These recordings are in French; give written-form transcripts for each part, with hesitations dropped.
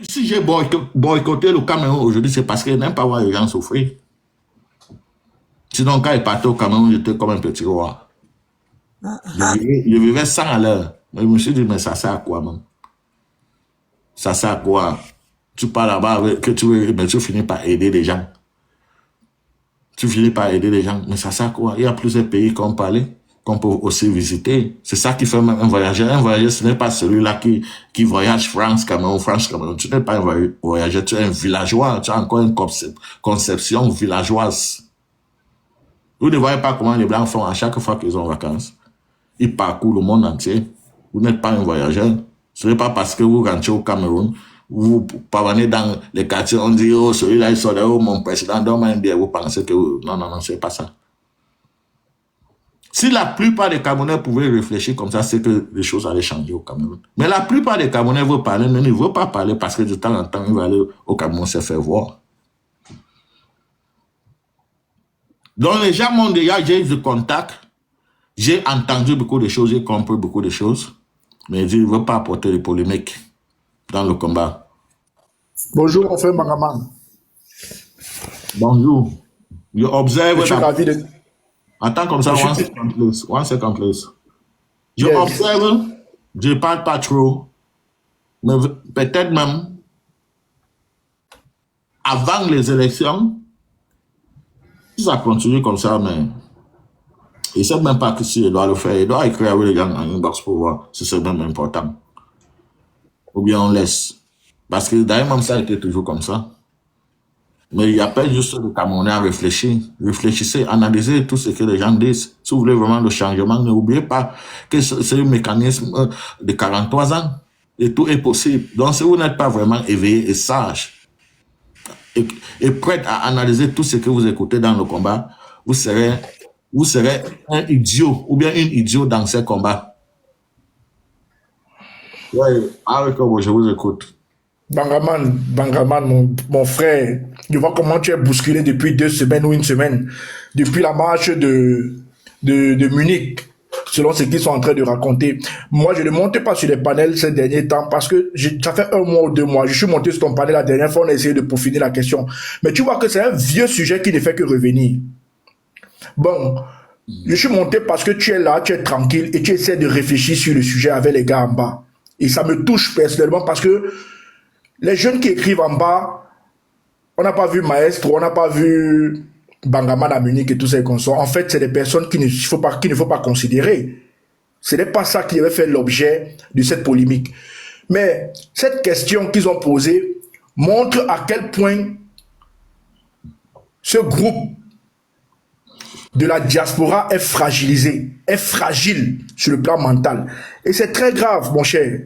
Si j'ai boycotté le Cameroun aujourd'hui, c'est parce que je n'aime pas voir les gens souffrir. Sinon, quand il partait au Cameroun, j'étais comme un petit roi. Je vivais 100 à l'heure. Mais je me suis dit, mais ça sert à quoi, même? Ça sert à quoi? Tu pars là-bas, mais tu finis par aider les gens. Tu finis par aider les gens, mais ça sert à quoi? Il y a plusieurs pays qu'on peut aussi visiter. C'est ça qui fait même un voyageur. Un voyageur, ce n'est pas celui-là qui voyage France, Cameroun, France, Cameroun. Tu n'es pas un voyageur, tu es un villageois. Tu as encore une conception villageoise. Vous ne voyez pas comment les Blancs font à chaque fois qu'ils ont vacances. Ils parcourent le monde entier. Vous n'êtes pas un voyageur. Ce n'est pas parce que vous rentrez au Cameroun, vous parvenez dans les quartiers, on dit, oh, celui-là, il sort de oh, mon président, donne un bière, vous pensez que... Non, c'est pas ça. Si la plupart des Camerounais pouvaient réfléchir comme ça, c'est que les choses allaient changer au Cameroun. Mais la plupart des Camerounais veulent parler, mais ils ne veulent pas parler parce que de temps en temps, ils vont aller au Cameroun se faire voir. Donc, les gens m'ont déjà, j'ai eu du contact, j'ai entendu beaucoup de choses, j'ai compris beaucoup de choses, mais ils ne veulent pas apporter de polémiques dans le combat. Bonjour, mon frère Mangaman. Bonjour. Je observe... Je suis ravi de... Attends comme ça, one second, please. Je observe, je ne parle pas trop, mais peut-être même avant les élections, si ça continue comme ça, mais il ne sait même pas que si il doit le faire, il doit écrire avec les gens en inbox pour voir si c'est même important. Ou bien on laisse. Parce que d'ailleurs, même ça a été toujours comme ça. Mais il n'y a pas juste le Camerounais à réfléchir. Réfléchissez, analysez tout ce que les gens disent. Si vous voulez vraiment le changement, n'oubliez pas que c'est un mécanisme de 43 ans. Et tout est possible. Donc, si vous n'êtes pas vraiment éveillé et sage, et prêt à analyser tout ce que vous écoutez dans le combat, vous serez un idiot ou bien une idiot dans ces combats. Oui, je vous écoute. Bangaman, mon frère, je vois comment tu es bousculé depuis 2 semaines ou 1 semaine, depuis la marche de Munich, selon ce qu'ils sont en train de raconter. Moi, je ne monte pas sur les panels ces derniers temps parce que ça fait 1 mois ou 2 mois. Je suis monté sur ton panel la dernière fois, on a essayé de peaufiner la question. Mais tu vois que c'est un vieux sujet qui ne fait que revenir. Bon, je suis monté parce que tu es là, tu es tranquille et tu essaies de réfléchir sur le sujet avec les gars en bas. Et ça me touche personnellement parce que les jeunes qui écrivent en bas, on n'a pas vu Maestro, on n'a pas vu Bangaman à Munich et tous ces consorts. En fait, c'est des personnes qu'il ne faut pas considérer. Ce n'est pas ça qui avait fait l'objet de cette polémique. Mais cette question qu'ils ont posée montre à quel point ce groupe de la diaspora est fragilisé, est fragile sur le plan mental. Et c'est très grave, mon cher.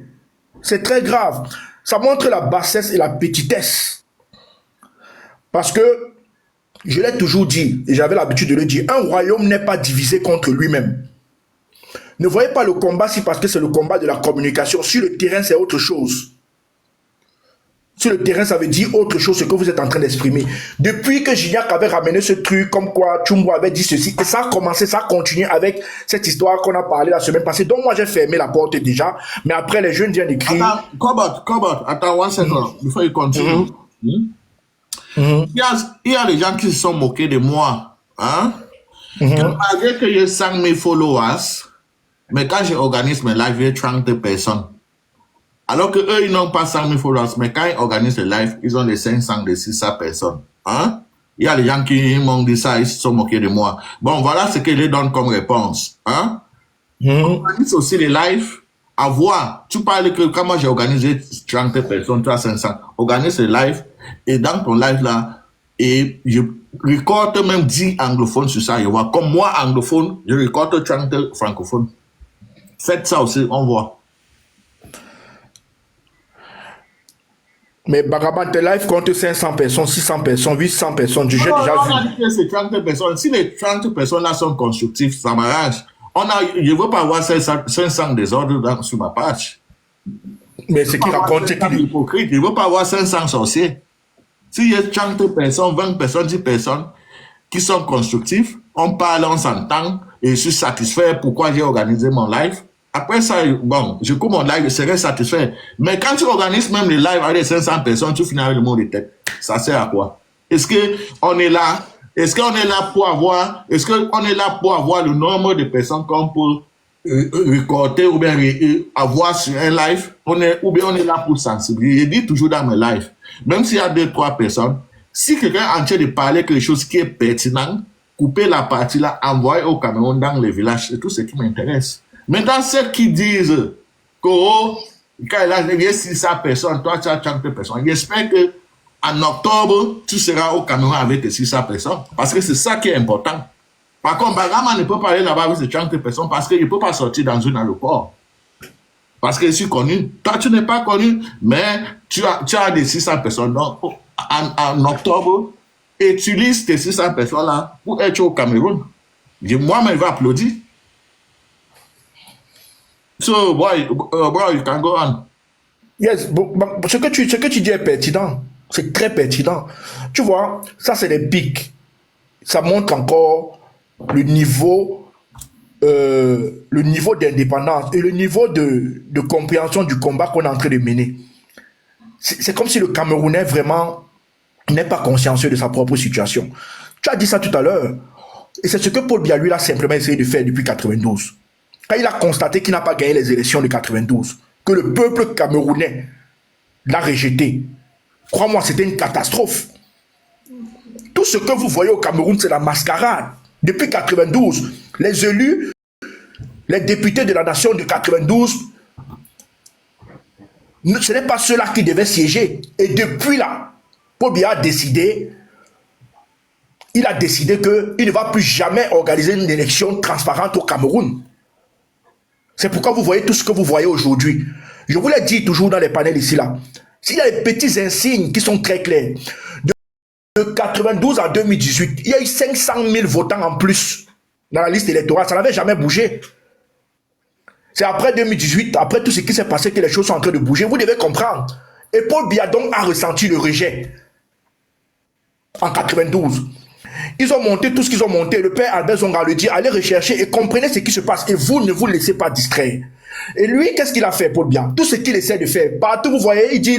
C'est très grave. Ça montre la bassesse et la petitesse. Parce que, je l'ai toujours dit, et j'avais l'habitude de le dire, un royaume n'est pas divisé contre lui-même. Ne voyez pas le combat si parce que c'est le combat de la communication. Sur le terrain, c'est autre chose. Sur le terrain, ça veut dire autre chose, ce que vous êtes en train d'exprimer. Depuis que Gignac avait ramené ce truc, comme quoi Tchumbo avait dit ceci, et ça a commencé, ça a continué avec cette histoire qu'on a parlé la semaine passée, donc moi j'ai fermé la porte déjà, mais après les jeunes viennent d'écrire... Attends, attends, one second, before you continue. Il y a des gens qui se sont moqués de moi, hein? Malgré que j'ai 5000 followers, mais quand j'organise mes lives, j'ai 30 personnes. Alors que eux, ils n'ont pas 100 000 followers, mais quand ils organisent les lives, ils ont les 500, les 600 personnes. Hein? Il y a des gens qui m'ont dit ça, ils se sont moqués de moi. Bon, voilà ce que je donne comme réponse. Hein? On organise aussi les lives à voir. Tu parles que quand moi j'ai organisé 30 personnes, tu as 500, organise les lives, et dans ton live là, et je recorde même 10 anglophones sur ça, je vois. Comme moi, anglophone, je recorde 30 francophones. Faites ça aussi, on voit. Mais Bagaban, tes lives comptent 500 personnes, 600 personnes, 800 personnes. J'ai déjà vu. On a dit que c'est 30 personnes. Si les 30 personnes là sont constructives, ça m'arrange. Je ne veux pas avoir 500 désordres sur ma page. Mais ce qu'il raconte, c'est qu'il est hypocrite. Je ne veux pas avoir 500 sorciers. S'il y a 30 personnes, 20 personnes, 10 personnes qui sont constructives, on parle, on s'entend et je suis satisfait pourquoi j'ai organisé mon live. Après ça, bon, je coupe mon live, je serai satisfait. Mais quand tu organises même les lives avec 500 personnes, tu finis avec le monde de tête. Ça sert à quoi? Est-ce qu'on est là? Est-ce qu'on est là pour avoir, est-ce qu'on est là pour avoir le nombre de personnes qu'on peut recorder ou bien avoir sur un live? Ou bien on est là pour sensibiliser. Je dis toujours dans mes lives, même s'il y a 2-3 personnes, si quelqu'un est en train de parler quelque chose qui est pertinent, couper la partie là, envoyer au Cameroun dans les villages, c'est tout ce qui m'intéresse. Maintenant, ceux qui disent que oh, quand il y a 600 personnes, toi tu as 30 personnes, j'espère que en octobre, tu seras au Cameroun avec tes 600 personnes. Parce que c'est ça qui est important. Par contre, Bagama ne peut pas aller là-bas avec ses 30 personnes parce qu'il ne peut pas sortir dans un aéroport. Parce que je suis connu. Toi, tu n'es pas connu, mais tu as des 600 personnes. Donc, en octobre, utilise tes 600 personnes-là pour être au Cameroun. Moi-même, je vais applaudir. So, boy, you can go on. Yes, ce que tu dis est pertinent. C'est très pertinent. Tu vois, ça c'est des pics. Ça montre encore le niveau d'indépendance et le niveau de compréhension du combat qu'on est en train de mener. C'est comme si le Camerounais vraiment n'est pas consciencieux de sa propre situation. Tu as dit ça tout à l'heure. Et c'est ce que Paul Biya, lui, a simplement essayé de faire depuis 92. Quand il a constaté qu'il n'a pas gagné les élections de 92, que le peuple camerounais l'a rejeté, crois-moi, c'était une catastrophe. Tout ce que vous voyez au Cameroun, c'est la mascarade. Depuis 92, les élus, les députés de la nation de 92, ce n'est pas ceux-là qui devaient siéger. Et depuis là, Paul Biya a décidé, qu'il ne va plus jamais organiser une élection transparente au Cameroun. C'est pourquoi vous voyez tout ce que vous voyez aujourd'hui. Je vous l'ai dit toujours dans les panels ici là. S'il y a des petits insignes qui sont très clairs, de 92 à 2018, il y a eu 500 000 votants en plus dans la liste électorale. Ça n'avait jamais bougé. C'est après 2018, après tout ce qui s'est passé, que les choses sont en train de bouger. Vous devez comprendre. Et Paul Biya donc a ressenti le rejet en 92. Ils ont monté tout ce qu'ils ont monté. Le père Albert Zonga le dit, allez rechercher et comprenez ce qui se passe. Et vous ne vous laissez pas distraire. Et lui, qu'est-ce qu'il a fait, Paul Biya? Tout ce qu'il essaie de faire. Partout, vous voyez, il dit,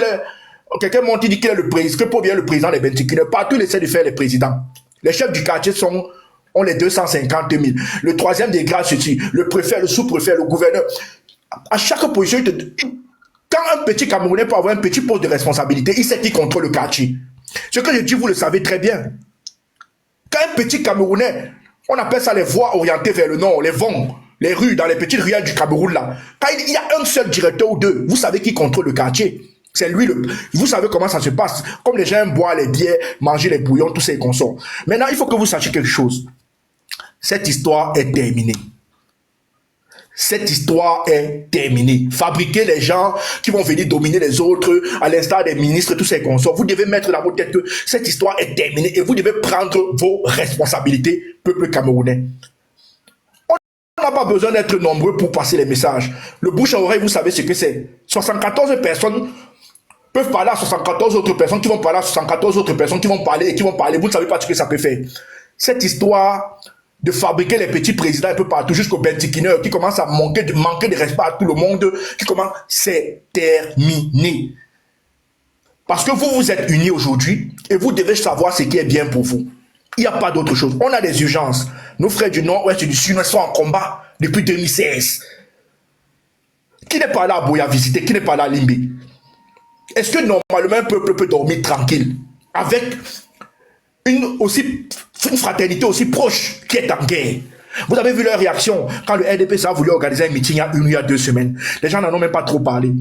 quelqu'un monte, il dit qu'il est le président, que Paul Biya est le président des Bentikine. Partout, il essaie de faire les présidents. Les chefs du quartier ont les 250 000. Le troisième des grades, ceci. Le préfet, le sous-préfet, le gouverneur. À chaque position, quand un petit Camerounais peut avoir un petit poste de responsabilité, il sait qui contrôle le quartier. Ce que je dis, vous le savez très bien. Quand un petit Camerounais, on appelle ça les voies orientées vers le nord, les vents, les rues, dans les petites ruelles du Cameroun là, quand il y a un seul directeur ou deux, vous savez qui contrôle le quartier. C'est lui, vous savez comment ça se passe. Comme les gens aiment boire les bières, manger les bouillons, tous ces consorts. Maintenant, il faut que vous sachiez quelque chose. Cette histoire est terminée. Cette histoire est terminée. Fabriquer les gens qui vont venir dominer les autres, à l'instar des ministres, tous ces consorts. Vous devez mettre dans votre tête que cette histoire est terminée et vous devez prendre vos responsabilités, peuple camerounais. On n'a pas besoin d'être nombreux pour passer les messages. Le bouche à oreille, vous savez ce que c'est. 74 personnes peuvent parler à 74 autres personnes qui vont parler à 74 autres personnes qui vont parler et qui vont parler. Vous ne savez pas ce que ça peut faire. Cette histoire de fabriquer les petits présidents un peu partout jusqu'au Bentikiner qui commence à manquer de respect à tout le monde, c'est terminé. Parce que vous êtes unis aujourd'hui et vous devez savoir ce qui est bien pour vous. Il n'y a pas d'autre chose. On a des urgences. Nos frères du Nord-Ouest et du Sud sont en combat depuis 2016. Qui n'est pas là à Boya visiter? Qui n'est pas là à Limbi? Est-ce que normalement un peuple peut dormir tranquille avec une fraternité aussi proche qui est en guerre? Vous avez vu leur réaction quand le RDPC a voulu organiser un meeting il y a 2 semaines. Les gens n'en ont même pas trop parlé.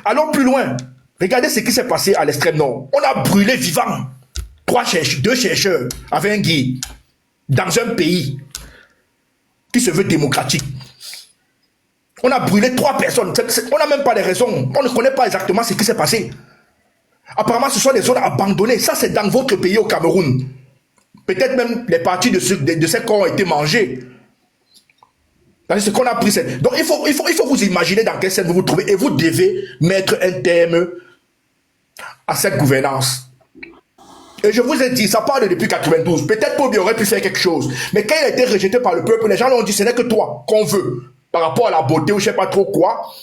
Allons plus loin. Regardez ce qui s'est passé à l'extrême nord. On a brûlé vivant 2 chercheurs avec un guide dans un pays qui se veut démocratique. On a brûlé 3 personnes. On n'a même pas les raisons. On ne connaît pas exactement ce qui s'est passé. Apparemment, ce sont des zones abandonnées. Ça, c'est dans votre pays au Cameroun. Peut-être même les parties de ces corps ont été mangés. C'est ce qu'on a pris. Donc, il faut vous imaginer dans quelle scène vous vous trouvez et vous devez mettre un terme à cette gouvernance. Et je vous ai dit, ça parle depuis 92. Peut-être Paul Biya aurait pu faire quelque chose. Mais quand il a été rejeté par le peuple, les gens l'ont dit, ce n'est que toi qu'on veut. par rapport à la beauté ou je ne sais pas trop quoi,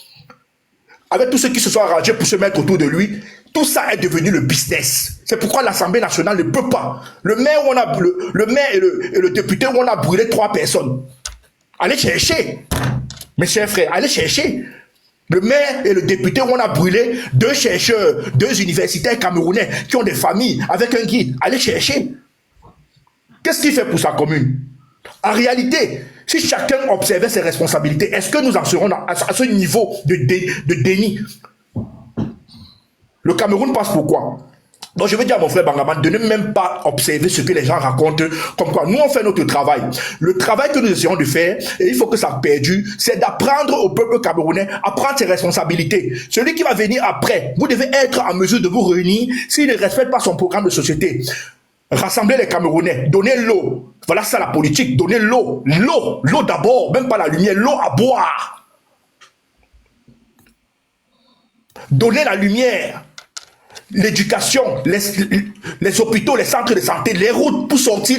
avec tous ceux qui se sont arrangés pour se mettre autour de lui, tout ça est devenu le business. C'est pourquoi l'Assemblée nationale ne peut pas. Le maire, où on a, le maire et le député où on a brûlé 3 personnes. Allez chercher, mes chers frères, allez chercher. Le maire et le député où on a brûlé 2 chercheurs, 2 universitaires camerounais qui ont des familles avec un guide. Allez chercher. Qu'est-ce qu'il fait pour sa commune? En réalité, si chacun observait ses responsabilités, est-ce que nous en serons à ce niveau de déni? Le Cameroun passe pour quoi? Donc je veux dire à mon frère Bangaman de ne même pas observer ce que les gens racontent, comme quoi nous on fait notre travail. Le travail que nous essayons de faire, et il faut que ça perdure, c'est d'apprendre au peuple camerounais à prendre ses responsabilités. Celui qui va venir après, vous devez être en mesure de vous réunir s'il ne respecte pas son programme de société. Rassembler les Camerounais, donner l'eau. Voilà ça la politique, donner l'eau. L'eau d'abord, même pas la lumière, l'eau à boire. Donner la lumière. L'éducation, les hôpitaux, les centres de santé, les routes pour sortir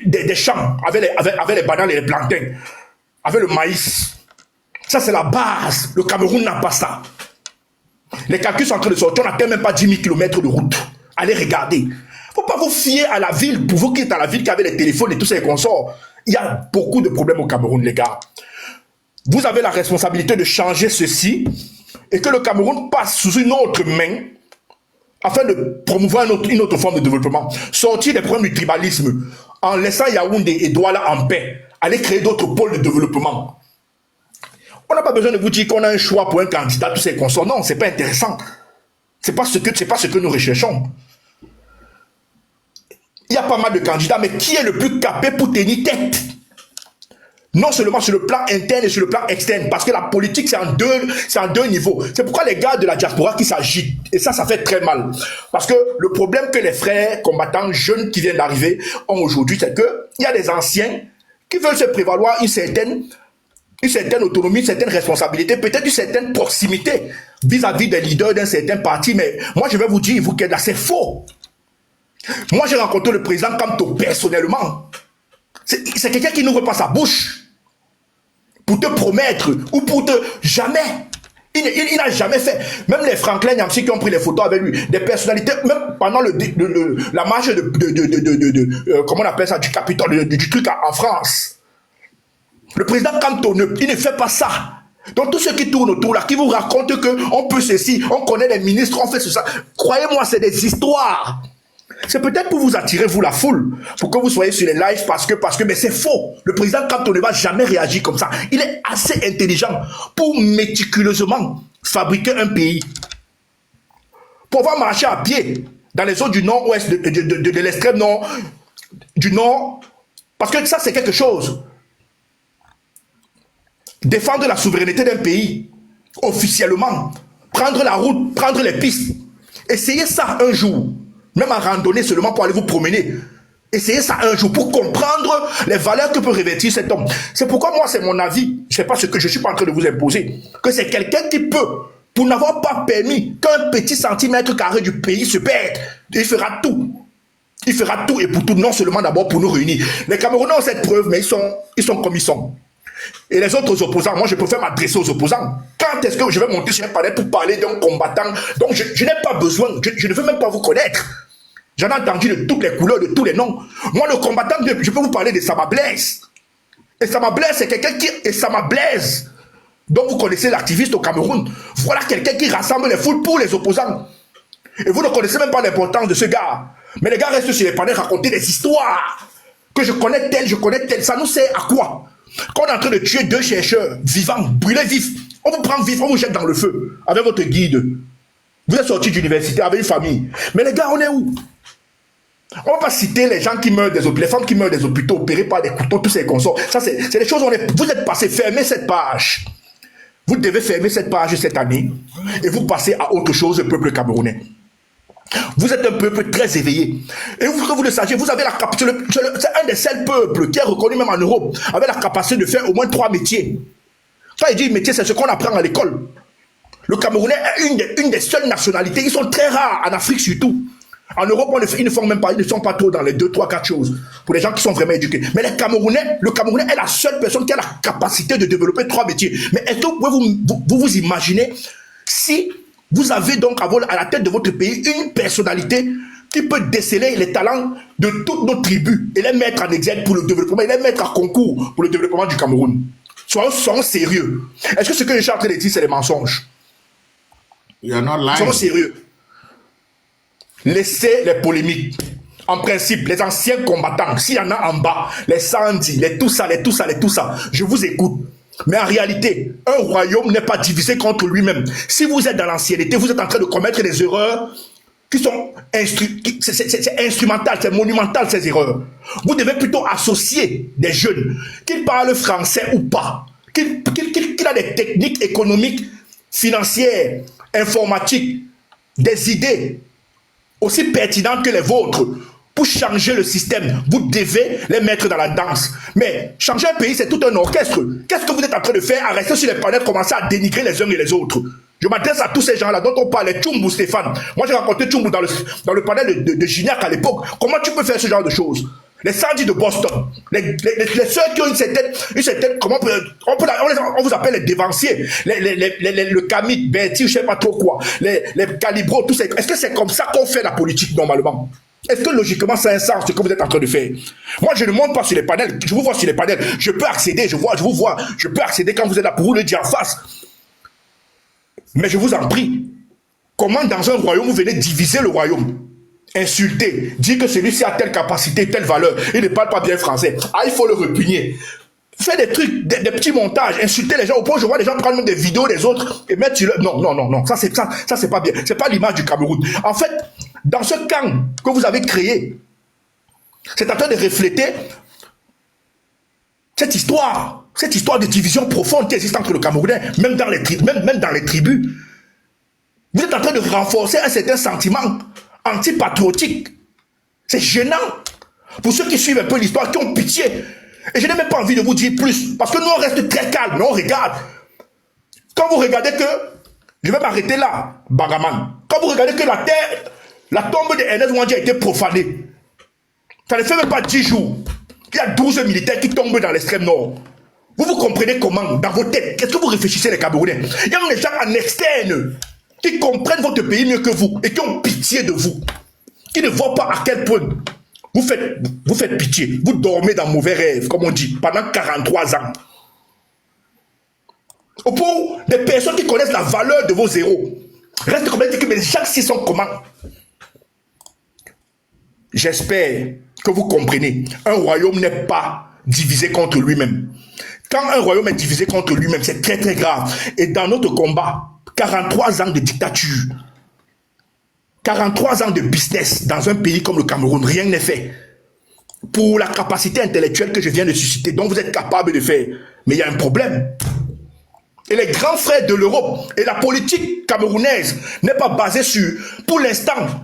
des champs avec les bananes et les plantains, avec le maïs. Ça, c'est la base. Le Cameroun n'a pas ça. Les calculs sont en train de sortir. On n'atteint même pas 10 000 km de route. Allez regarder. Il ne faut pas vous fier à la ville. Pour vous qui êtes à la ville, qui avez les téléphones et tous ces consorts. Il y a beaucoup de problèmes au Cameroun, les gars. Vous avez la responsabilité de changer ceci et que le Cameroun passe sous une autre main afin de promouvoir une autre forme de développement. Sortir des problèmes du tribalisme en laissant Yaoundé et Douala en paix. Aller créer d'autres pôles de développement. On n'a pas besoin de vous dire qu'on a un choix pour un candidat, tous ces consorts. Non, ce n'est pas intéressant. Ce n'est pas ce que nous recherchons. Il y a pas mal de candidats, mais qui est le plus capé pour tenir tête? Non seulement sur le plan interne et sur le plan externe, parce que la politique, c'est en deux niveaux. C'est pourquoi les gars de la diaspora qui s'agitent, et ça fait très mal. Parce que le problème que les frères combattants jeunes qui viennent d'arriver ont aujourd'hui, c'est qu'il y a des anciens qui veulent se prévaloir une certaine autonomie, une certaine responsabilité, peut-être une certaine proximité vis-à-vis des leaders d'un certain parti. Mais moi, je vais vous dire, vous qui êtes là, c'est faux. Moi, j'ai rencontré le président Kamto personnellement. C'est quelqu'un qui n'ouvre pas sa bouche pour te promettre ou pour te... Jamais. Il n'a jamais fait. Même les Franklin Nyamsi qui ont pris les photos avec lui, des personnalités, même pendant la marche comment on appelle ça, du Capitole, du truc en France. Le président Kamto, il ne fait pas ça. Donc tous ceux qui tournent autour là, qui vous racontent qu'on peut ceci, on connaît les ministres, on fait ça. Croyez-moi, c'est des histoires. C'est peut-être pour vous attirer, vous, la foule, pour que vous soyez sur les lives, parce que, mais c'est faux. Le président Kamto ne va jamais réagir comme ça. Il est assez intelligent pour méticuleusement fabriquer un pays. Pour avoir marché à pied dans les zones du nord-ouest, de l'extrême nord, du nord, parce que ça, c'est quelque chose. Défendre la souveraineté d'un pays, officiellement, prendre la route, prendre les pistes, essayez ça un jour. Même en randonnée seulement pour aller vous promener. Essayez ça un jour pour comprendre les valeurs que peut revêtir cet homme. C'est pourquoi moi, c'est mon avis. Je ne sais pas ce que je suis pas en train de vous imposer. Que c'est quelqu'un qui peut, pour n'avoir pas permis qu'un petit centimètre carré du pays se perde. Il fera tout. Il fera tout et pour tout, non seulement d'abord pour nous réunir. Les Camerounais ont cette preuve, mais ils sont comme ils sont. Et les autres opposants, moi je préfère m'adresser aux opposants. Quand est-ce que je vais monter sur un panel pour parler d'un combattant? Donc je n'ai pas besoin, je ne veux même pas vous connaître. J'en ai entendu de toutes les couleurs, de tous les noms. Moi, le combattant, je peux vous parler de Sama Blaise. Et Sama Blaise, c'est quelqu'un qui... Et Sama Blaise, dont vous connaissez l'activiste au Cameroun. Voilà quelqu'un qui rassemble les foules pour les opposants. Et vous ne connaissez même pas l'importance de ce gars. Mais les gars restent sur les panels raconter des histoires. Que je connais tel. Ça nous sert à quoi? Quand on est en train de tuer 2 chercheurs vivants, brûlés vifs, on vous prend vif, on vous jette dans le feu avec votre guide. Vous êtes sorti d'université avec une famille. Mais les gars, on est où? On ne va pas citer les gens qui meurent des hôpitaux, les femmes qui meurent des hôpitaux, opérées par des couteaux, tous ces consorts. Ça, c'est des choses, vous êtes passé, fermez cette page. Vous devez fermer cette page cette année et vous passez à autre chose, le peuple camerounais. Vous êtes un peuple très éveillé. Et vous le sachiez, vous avez la capacité, c'est un des seuls peuples qui est reconnu même en Europe, avec la capacité de faire au moins 3 métiers. Quand il dit métier, c'est ce qu'on apprend à l'école. Le Camerounais est une des seules nationalités, ils sont très rares en Afrique surtout. En Europe, ils ne font même pas, ils ne sont pas trop dans les 2, 3, 4 choses. Pour les gens qui sont vraiment éduqués. Mais le Camerounais est la seule personne qui a la capacité de développer 3 métiers. Mais est-ce que vous pouvez vous imaginez si vous avez donc à la tête de votre pays une personnalité qui peut déceler les talents de toutes nos tribus et les mettre en exergue pour le développement, et les mettre en concours pour le développement du Cameroun. Soyons sérieux. Est-ce que ce que je suis en train de dire, c'est des mensonges? You're not lying. Soyons sérieux. Laissez les polémiques. En principe, les anciens combattants, s'il y en a en bas, les Sandi, les tout ça, je vous écoute. Mais en réalité, un royaume n'est pas divisé contre lui-même. Si vous êtes dans l'ancienneté, vous êtes en train de commettre des erreurs qui sont c'est instrumental, c'est monumental ces erreurs. Vous devez plutôt associer des jeunes, qu'ils parlent français ou pas, qu'ils a des techniques économiques, financières, informatiques, des idées aussi pertinentes que les vôtres pour changer le système. Vous devez les mettre dans la danse. Mais changer un pays, c'est tout un orchestre. Qu'est-ce que vous êtes en train de faire à rester sur les planètes, commencer à dénigrer les uns et les autres? Je m'adresse à tous ces gens-là dont on parlait, Tchoumbou Stéphane. Moi, j'ai rencontré Tchoumbou dans le panel de Gignac à l'époque. Comment tu peux faire ce genre de choses? Les Sandis de Boston, les sœurs qui ont une certaine comment on vous appelle les dévanciers, le Camille, Bertie, je ne sais pas trop quoi, les Calibros, tout ça. Est-ce que c'est comme ça qu'on fait la politique normalement? Est-ce que logiquement ça a un sens ce que vous êtes en train de faire? Moi je ne monte pas sur les panels, je vous vois sur les panels, je peux accéder, je vous vois, je peux accéder quand vous êtes là pour vous le dire en face. Mais je vous en prie, comment dans un royaume vous venez diviser le royaume? Insulter, dire que celui-ci a telle capacité, telle valeur, il ne parle pas bien français. Ah, il faut le repugner. Faire des trucs, des petits montages, insulter les gens au point où je vois les gens prendre des vidéos des autres et mettre sur le... Non, ça c'est pas bien. C'est pas l'image du Cameroun. En fait, dans ce camp que vous avez créé, c'est en train de refléter cette histoire de division profonde qui existe entre le Camerounais, même dans les tribus. Vous êtes en train de renforcer un certain sentiment antipatriotique. C'est gênant. Pour ceux qui suivent un peu l'histoire, qui ont pitié. Et je n'ai même pas envie de vous dire plus. Parce que nous, on reste très calme, mais on regarde. Quand vous regardez que... Je vais m'arrêter là, Bagaman. Quand vous regardez que la tombe de Ernest Ouandji a été profanée, ça ne fait même pas 10 jours. Il y a 12 militaires qui tombent dans l'extrême nord. Vous comprenez comment, dans vos têtes, qu'est-ce que vous réfléchissez les Camerounais? Il y a des gens en externe qui comprennent votre pays mieux que vous et qui ont pitié de vous, qui ne voient pas à quel point vous faites pitié, vous dormez dans mauvais rêves, comme on dit, pendant 43 ans. Au point où des personnes qui connaissent la valeur de vos héros restent comme dire que mais les gens ci sont comment? J'espère que vous comprenez, un royaume n'est pas divisé contre lui-même. Quand un royaume est divisé contre lui-même, c'est très très grave. Et dans notre combat, 43 ans de dictature, 43 ans de business dans un pays comme le Cameroun, rien n'est fait. Pour la capacité intellectuelle que je viens de susciter, dont vous êtes capable de faire. Mais il y a un problème. Et les grands frères de l'Europe et la politique camerounaise n'est pas basée sur, pour l'instant,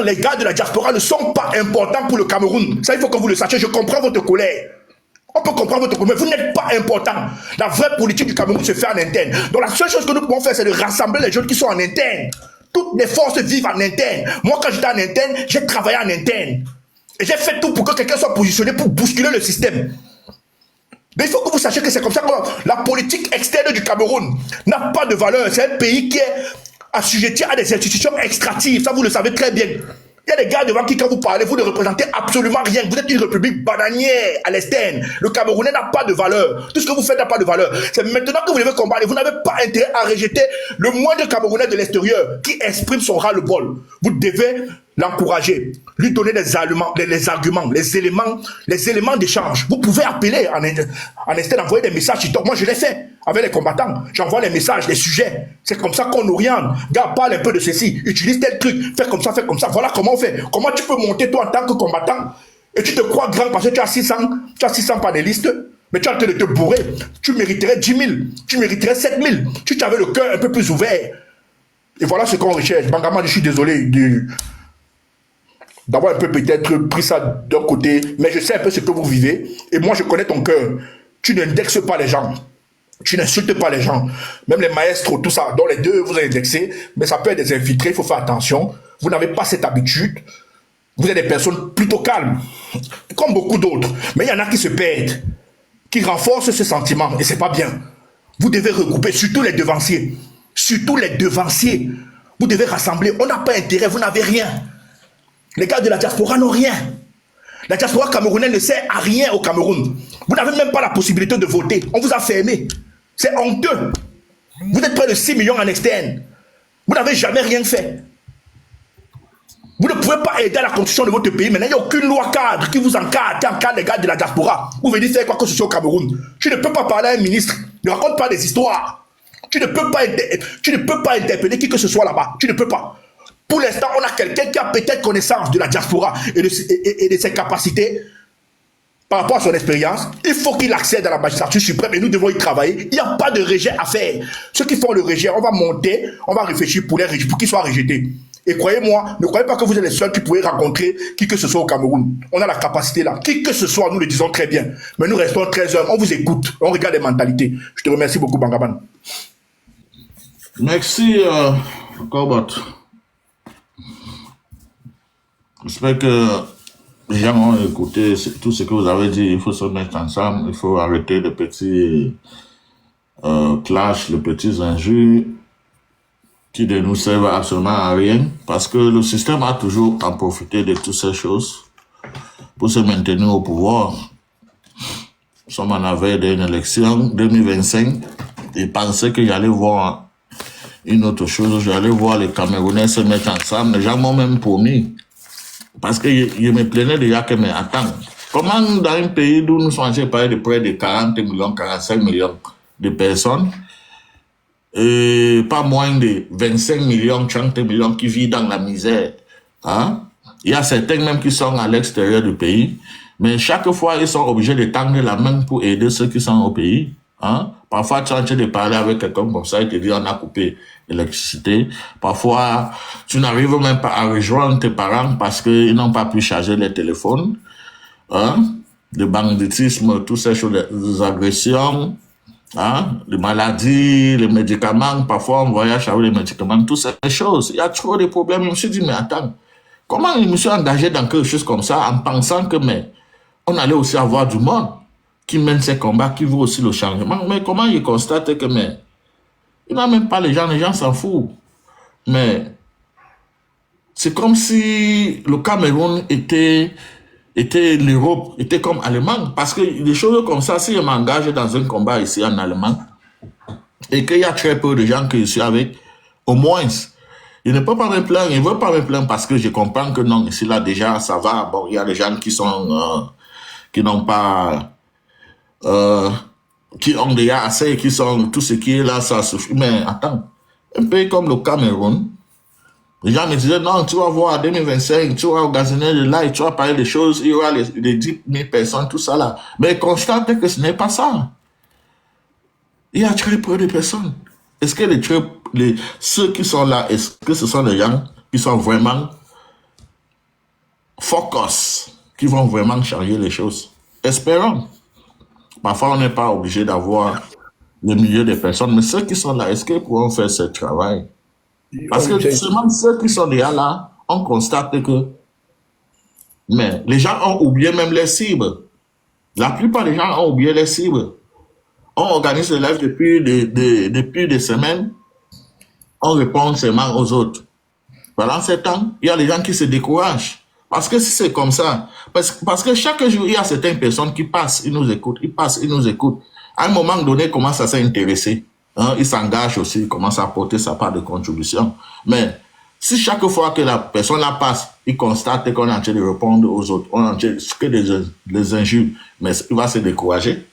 les gars de la diaspora ne sont pas importants pour le Cameroun. Ça, il faut que vous le sachiez. Je comprends votre colère. On peut comprendre votre colère, mais vous n'êtes pas important. La vraie politique du Cameroun se fait en interne. Donc la seule chose que nous pouvons faire, c'est de rassembler les jeunes qui sont en interne. Toutes les forces vivent en interne. Moi, quand j'étais en interne, j'ai travaillé en interne. Et j'ai fait tout pour que quelqu'un soit positionné pour bousculer le système. Mais il faut que vous sachiez que c'est comme ça que la politique externe du Cameroun n'a pas de valeur. C'est un pays qui est assujetti à des institutions extractives. Ça, vous le savez très bien. Il y a des gars devant qui, quand vous parlez, vous ne représentez absolument rien. Vous êtes une république bananière à l'externe. Le Camerounais n'a pas de valeur. Tout ce que vous faites n'a pas de valeur. C'est maintenant que vous devez combattre. Vous n'avez pas intérêt à rejeter le moindre Camerounais de l'extérieur qui exprime son ras-le-bol. Vous devez l'encourager, lui donner les arguments, les éléments d'échange. Vous pouvez appeler en externe, envoyer des messages. Moi, je l'ai fait avec les combattants. J'envoie les messages, les sujets. C'est comme ça qu'on oriente. Gars, parle un peu de ceci. Utilise tel truc. Fais comme ça, fais comme ça. Voilà comment on fait. Comment tu peux monter, toi, en tant que combattant, et tu te crois grand parce que tu as 600 panélistes, mais tu es en train de te bourrer. Tu mériterais 10 000. Tu mériterais 7 000. Tu avais le cœur un peu plus ouvert. Et voilà ce qu'on recherche. Bangaman, je suis désolé d'avoir un peu peut-être pris ça d'un côté, mais je sais un peu ce que vous vivez, et moi je connais ton cœur. Tu n'indexes pas les gens, tu n'insultes pas les gens, même les maestros, tout ça, dont les deux vous indexez, mais ça peut être des infiltrés, il faut faire attention. vous n'avez pas cette habitude. Vous êtes des personnes plutôt calmes, comme beaucoup d'autres. Mais il y en a qui se perdent, qui renforcent ce sentiment, et c'est pas bien. Vous devez regrouper, surtout les devanciers. Surtout les devanciers. Vous devez rassembler. On n'a pas intérêt, vous n'avez rien. Les gars de la diaspora n'ont rien. La diaspora camerounaise ne sert à rien au Cameroun. Vous n'avez même pas la possibilité de voter. On vous a fermé. C'est honteux. Vous êtes près de 6 millions en externe. Vous n'avez jamais rien fait. Vous ne pouvez pas aider à la construction de votre pays. Maintenant, il n'y a aucune loi cadre qui vous encadre, qui encadre les gars de la diaspora. Vous venez faire quoi que ce soit au Cameroun. Tu ne peux pas parler à un ministre. Ne raconte pas des histoires. Tu ne peux pas interpeller qui que ce soit là-bas. Tu ne peux pas. Pour l'instant, on a quelqu'un qui a peut-être connaissance de la diaspora et de ses capacités par rapport à son expérience. Il faut qu'il accède à la magistrature suprême et nous devons y travailler. Il n'y a pas de rejet à faire. Ceux qui font le rejet, on va monter, on va réfléchir pour qu'ils soient rejetés. Et croyez-moi, ne croyez pas que vous êtes les seuls qui pourraient rencontrer qui que ce soit au Cameroun. On a la capacité là. Qui que ce soit, nous le disons très bien. Mais nous restons très humbles. On vous écoute. On regarde les mentalités. Je te remercie beaucoup, Bangaban. Merci, Corbett. J'espère que les gens ont écouté tout ce que vous avez dit. Il faut se mettre ensemble. Il faut arrêter les petits clashs, les petits injures qui ne nous servent absolument à rien. Parce que le système a toujours en profité de toutes ces choses pour se maintenir au pouvoir. Nous sommes en veille d'une élection 2025 et pensaient qu'il allait voir une autre chose. J'allais voir les Camerounais se mettre ensemble. Les gens m'ont même promis. Parce que je me plaignais déjà que, mais attends, comment dans un pays d'où nous sommes en train de parler de près de 40 millions, 45 millions de personnes, et pas moins de 25 millions, 30 millions qui vivent dans la misère, hein? Il y a certains même qui sont à l'extérieur du pays, mais chaque fois ils sont obligés de tendre la main pour aider ceux qui sont au pays. Hein? Parfois, tu es en train de parler avec quelqu'un comme ça, il te dit on a coupé l'électricité. Parfois, tu n'arrives même pas à rejoindre tes parents parce qu'ils n'ont pas pu charger les téléphones. Hein? Le banditisme, toutes ces choses, les agressions, hein? Les maladies, les médicaments. Parfois, on voyage avec les médicaments, toutes ces choses. Il y a trop de problèmes. Je me suis dit, mais attends, comment je me suis engagé dans quelque chose comme ça en pensant que mais, on allait aussi avoir du monde qui mène ces combats, qui veut aussi le changement. Mais comment il constate que, mais, il n'a même pas les gens s'en foutent. Mais, c'est comme si le Cameroun était l'Europe, était comme Allemagne. Parce que des choses comme ça, si je m'engage dans un combat ici en Allemagne, et qu'il y a très peu de gens que je suis avec, au moins, il ne peut pas me plaindre, il ne veut pas me plaindre parce que je comprends que non, ici là déjà, ça va. Bon, il y a des gens qui sont, qui n'ont pas, qui ont déjà assez, qui sont, tout ce qui est là, ça suffit. Mais attends, un pays comme le Cameroun, les gens me disaient, non, tu vas voir, 2025, tu vas organiser le live, tu vas parler des choses, il y aura les 10 000 personnes, tout ça là. Mais constate que ce n'est pas ça. Il y a très peu de personnes. Est-ce que ceux qui sont là, est-ce que ce sont les gens qui sont vraiment focus, qui vont vraiment changer les choses? Espérons. Parfois, on n'est pas obligé d'avoir le milieu des personnes, mais ceux qui sont là, est-ce qu'ils pourront faire ce travail? Parce que seulement ceux qui sont déjà là, on constate que mais les gens ont oublié même les cibles. La plupart des gens ont oublié les cibles. On organise le live depuis des semaines, on répond seulement aux autres. Pendant ce temps, il y a des gens qui se découragent. Parce que si c'est comme ça, parce que chaque jour, il y a certaines personnes qui passent, ils nous écoutent, ils passent, ils nous écoutent. À un moment donné, ils commencent à s'intéresser. Hein, ils s'engagent aussi, ils commencent à apporter sa part de contribution. Mais si chaque fois que la personne la passe, il constate qu'on est en train de répondre aux autres, on est en train de que des injures, mais il va se décourager.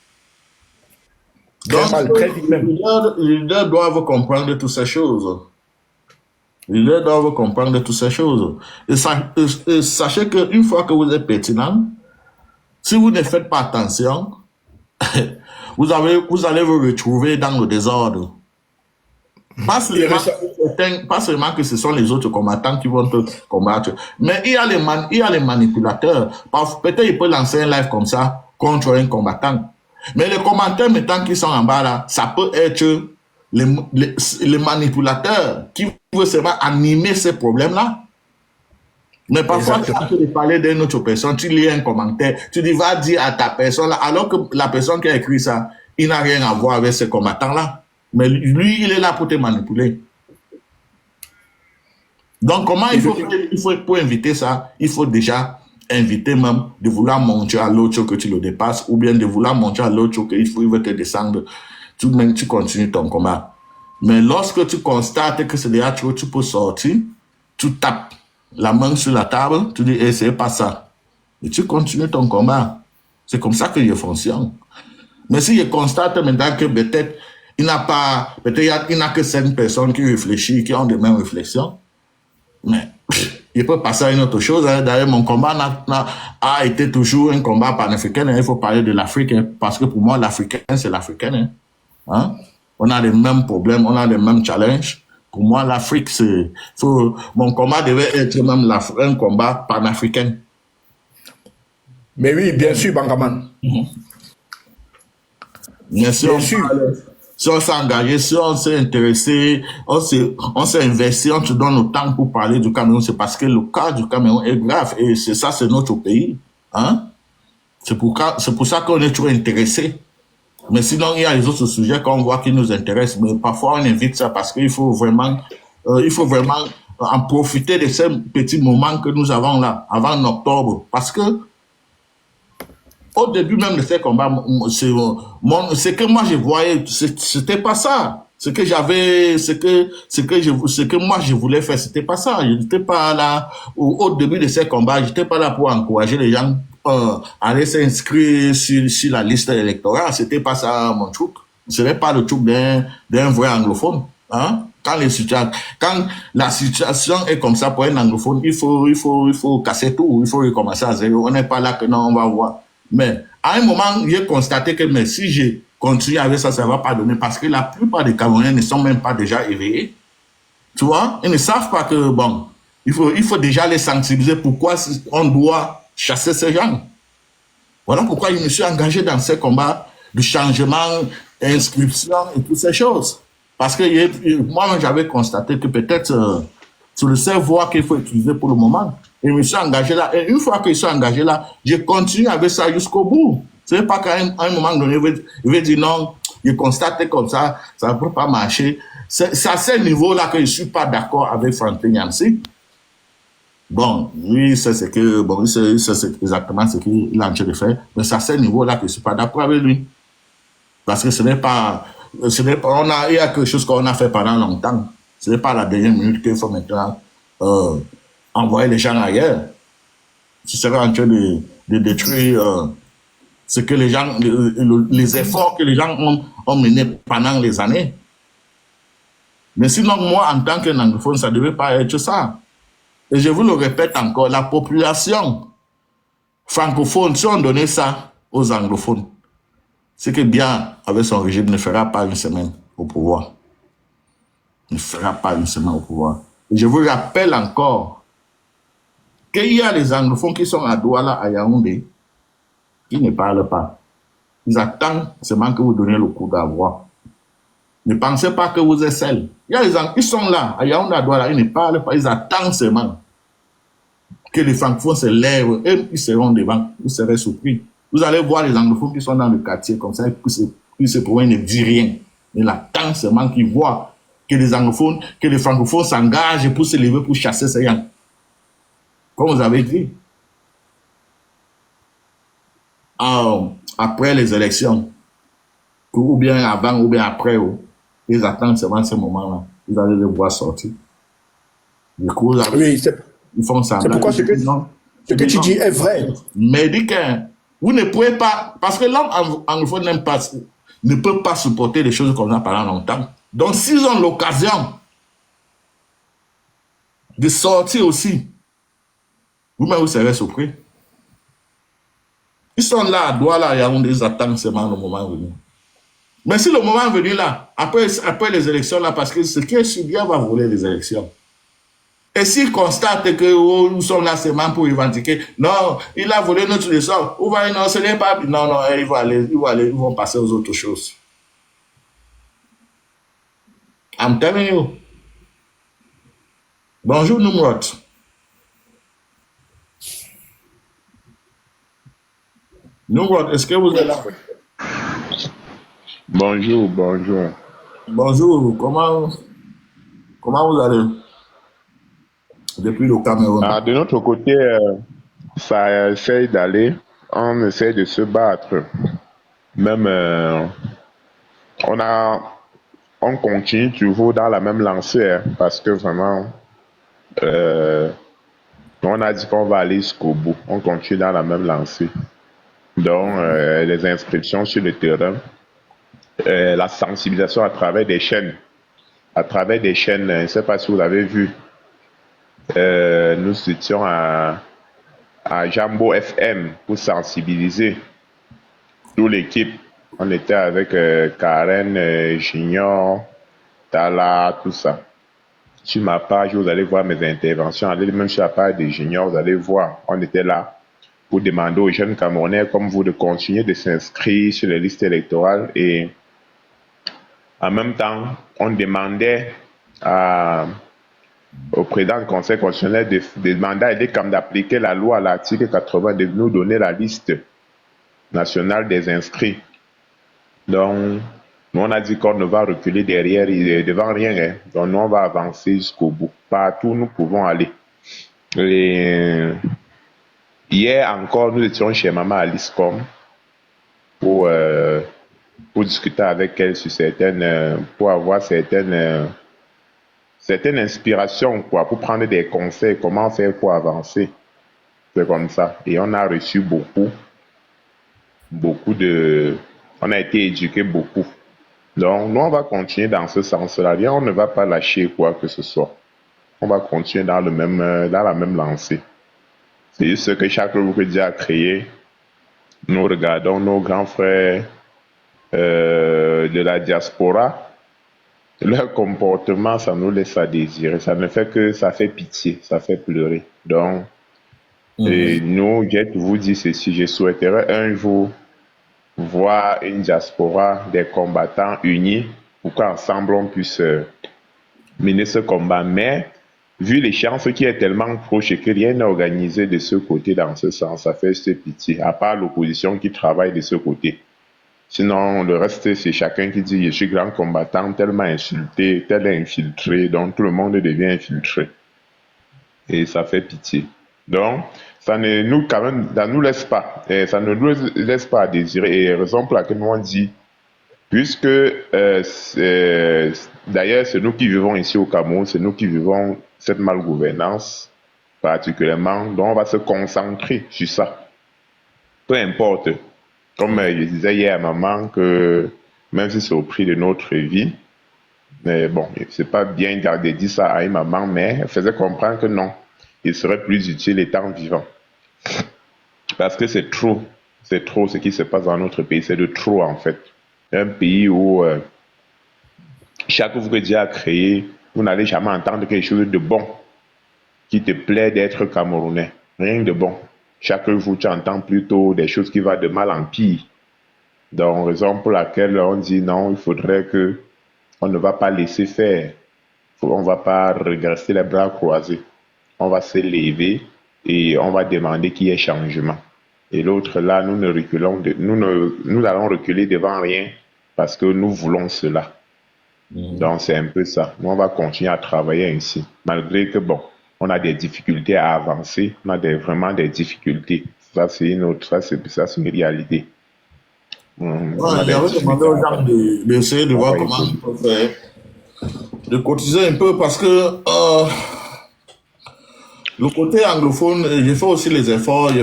Donc, les leaders doivent comprendre toutes ces choses. Les leaders doivent comprendre toutes ces choses. Et sachez qu'une fois que vous êtes pertinent, si vous ne faites pas attention, vous allez vous retrouver dans le désordre. Pas seulement que ce sont les autres combattants qui vont te combattre, mais il y a les manipulateurs. Peut-être ils peuvent lancer un live comme ça contre un combattant. Mais les combattants maintenant qui sont en bas là, ça peut être les manipulateurs qui veulent seulement animer ces problèmes-là. Mais parfois, tu Exactement. as parler d'une autre personne, tu lis un commentaire, tu dis, va dire à ta personne, alors que la personne qui a écrit ça, il n'a rien à voir avec ce combattant-là. Mais lui, il est là pour te manipuler. Donc, comment il faut faire? Il faut, pour inviter ça, il faut déjà inviter même de vouloir montrer à l'autre que tu le dépasses ou bien de vouloir montrer à l'autre qu'il faut, il veut te descendre. Tu continues ton combat. Mais lorsque tu constates que c'est déjà trop, tu peux sortir, tu tapes la main sur la table, tu dis, eh, c'est pas ça. Et tu continues ton combat. C'est comme ça que je fonctionne. Mais si je constate maintenant que peut-être il n'a pas, peut-être il n'a que 5 personnes qui réfléchissent, qui ont les mêmes réflexions, mais il peut passer à une autre chose. Hein. D'ailleurs, mon combat a été toujours un combat panafricain. Hein. Il faut parler de l'Afrique, hein, parce que pour moi, l'Africain, c'est l'Africain. Hein. Hein? On a les mêmes problèmes, on a les mêmes challenges. Pour moi, l'Afrique, c'est... Mon combat devait être même un combat panafricain. Mais oui, bien sûr, Bangaman. Bien sûr, Bien sûr. si on s'est engagé, si on s'est intéressé, on s'est investi, on se donne le temps pour parler du Cameroun, c'est parce que le cas du Cameroun est grave et c'est ça, c'est notre pays. Hein? C'est pour ça qu'on est toujours intéressé. Mais sinon, il y a les autres sujets qu'on voit qui nous intéressent. Mais parfois, on évite ça parce qu'il faut vraiment en profiter de ces petits moments que nous avons là, avant octobre. Parce que, au début même de ces combats, ce que moi je voyais, c'était pas ça. Ce que moi je voulais faire, c'était pas ça. Je n'étais pas là, au début de ces combats, j'étais pas là pour encourager les gens à aller s'inscrire sur la liste électorale. C'était pas ça mon truc. Ce n'est pas le truc d'un vrai anglophone. Hein? Quand la situation est comme ça pour un anglophone, il faut casser tout, il faut recommencer à zéro. On n'est pas là que non, on va voir. Mais à un moment, j'ai constaté que mais si je continue avec ça, ça ne va pas donner parce que la plupart des Camerounais ne sont même pas déjà éveillés. Tu vois, ils ne savent pas que, bon, il faut déjà les sensibiliser pourquoi on doit chasser ces gens. Voilà pourquoi je me suis engagé dans ces combats de changement, inscription et toutes ces choses. Parce que moi, j'avais constaté que peut-être c'est le seul voie qu'il faut utiliser pour le moment. Et je me suis engagé là. Et une fois que je suis engagé là, je continue avec ça jusqu'au bout. Ce n'est pas qu'à un moment donné, je vais dire non, je constate comme ça ne peut pas marcher. C'est à ce niveau-là que je ne suis pas d'accord avec Franklin Yancy. Bon, lui, c'est exactement ce qu'il est en train de faire. Mais c'est à ce niveau-là que je ne suis pas d'accord avec lui. Parce que il y a quelque chose qu'on a fait pendant longtemps. Ce n'est pas la dernière minute qu'il faut maintenant envoyer les gens ailleurs. Tu serais en train de détruire ce que les gens, les efforts que les gens ont menés pendant les années. Mais sinon, moi, en tant qu'un anglophone, ça ne devait pas être ça. Et je vous le répète encore, la population francophone, si on donnait ça aux anglophones, c'est que bien, avec son régime, ne fera pas une semaine au pouvoir. Ne fera pas une semaine au pouvoir. Et je vous rappelle encore qu'il y a les anglophones qui sont à Douala, à Yaoundé, qui ne parlent pas. Ils attendent seulement que vous donnez le coup d'avoir. Ne pensez pas que vous êtes seul. Il y a les gens qui sont là, à Yaoundé, à Douala, ils ne parlent pas, ils attendent seulement que les francophones se lèvent et ils seront devant. Vous serez surpris. Vous allez voir les anglophones qui sont dans le quartier comme ça, qui se promettent, ne disent rien. Ils attendent seulement qu'ils voient que les francophones s'engagent pour se lever pour chasser ces gens. Comme vous avez dit. Après les élections, ou bien avant, ou bien après, ils attendent seulement ce moment-là. Vous allez les voir sortir. Du coup, Oui, ils font ça. c'est pourquoi ce que tu dis est vrai. Mais dit que vous ne pouvez pas, parce que l'homme anglophone ne peut pas supporter des choses comme ça pendant longtemps. Donc, s'ils ont l'occasion de sortir aussi, vous-même vous serez surpris. Ils sont là à Douala, à Yaoundé, ils attendent seulement le moment venu. Mais si le moment venu là, après les élections là, parce que ce qui est sûr, va voler les élections. Et s'ils constatent que nous sommes là seulement pour revendiquer, non, il a volé notre ressort, ou va non, ce n'est pas, non, ils vont passer aux autres choses. I'm telling you. Bonjour, Numrod. Nous, est-ce que vous êtes là? Bonjour, bonjour. Bonjour, comment vous allez depuis le Cameroun? De notre côté, ça essaye d'aller. On essaie de se battre. Même, on a, on continue toujours dans la même lancée, hein, parce que vraiment, euh, on a dit qu'on va aller jusqu'au bout. On continue dans la même lancée. Donc, les inscriptions sur le terrain, la sensibilisation à travers des chaînes. À travers des chaînes, je ne sais pas si vous avez vu, nous étions à Jambo FM pour sensibiliser toute l'équipe. On était avec Karen, Junior, Tala, tout ça. Sur ma page, vous allez voir mes interventions. Allez même sur la page des Juniors, vous allez voir. On était là pour demander aux jeunes Camerounais comme vous de continuer de s'inscrire sur les listes électorales. Et en même temps, on demandait au président du Conseil constitutionnel de demander à l'ECAM d'appliquer la loi à l'article 80, de nous donner la liste nationale des inscrits. Donc, nous, on a dit qu'on ne va reculer derrière, devant rien. Hein. Donc, nous, on va avancer jusqu'au bout. Partout, nous pouvons aller. Et hier encore, nous étions chez Maman Alice Com pour discuter avec elle sur certaines, pour avoir certaines inspirations, quoi, pour prendre des conseils, comment faire pour avancer. C'est comme ça. Et on a reçu on a été éduqué beaucoup. Donc, nous, on va continuer dans ce sens-là. On ne va pas lâcher quoi que ce soit. On va continuer dans la même lancée. C'est juste ce que chaque groupe a créé. Nous regardons nos grands frères de la diaspora. Leur comportement, ça nous laisse à désirer. Ça ne fait que ça fait pitié, ça fait pleurer. Donc, et nous, je vous dis ceci, je souhaiterais un jour voir une diaspora des combattants unis pour qu'ensemble on puisse mener ce combat. Mais vu l'échéance qui est tellement proche et que rien n'est organisé de ce côté dans ce sens, ça fait ce pitié, à part l'opposition qui travaille de ce côté. Sinon, le reste, c'est chacun qui dit « je suis grand combattant, tellement insulté, tel infiltré », donc tout le monde devient infiltré. Et ça fait pitié. Donc, ça ne nous, quand même, ça nous laisse pas, et ça ne nous laisse pas à désirer. Et raison pour laquelle on dit, puisque d'ailleurs, c'est nous qui vivons ici au Cameroun, c'est nous qui vivons cette malgouvernance particulièrement, donc on va se concentrer sur ça. Peu importe. Comme je disais hier à maman, que même si c'est au prix de notre vie, mais bon, c'est pas bien de dire ça à une maman, mais elle faisait comprendre que non, il serait plus utile étant vivant. Parce que c'est trop ce qui se passe dans notre pays, c'est de trop en fait. Un pays où chaque ouvre que Dieu a créé, vous n'allez jamais entendre quelque chose de bon qui te plaît d'être Camerounais. Rien de bon. Chaque jour, tu entends plutôt des choses qui vont de mal en pire. Donc, raison pour laquelle on dit non, il faudrait que on ne va pas laisser faire. On ne va pas regresser les bras croisés. On va se lever et on va demander qu'il y ait changement. Et l'autre là, nous allons reculer devant rien parce que nous voulons cela. Donc, c'est un peu ça. Nous, on va continuer à travailler ainsi. Malgré que, bon, on a des difficultés à avancer. On a vraiment des difficultés. Ça, c'est une réalité. J'avais demandé aux gens d'essayer de voir comment ils peuvent faire, de cotiser un peu parce que le côté anglophone, je fais aussi les efforts, je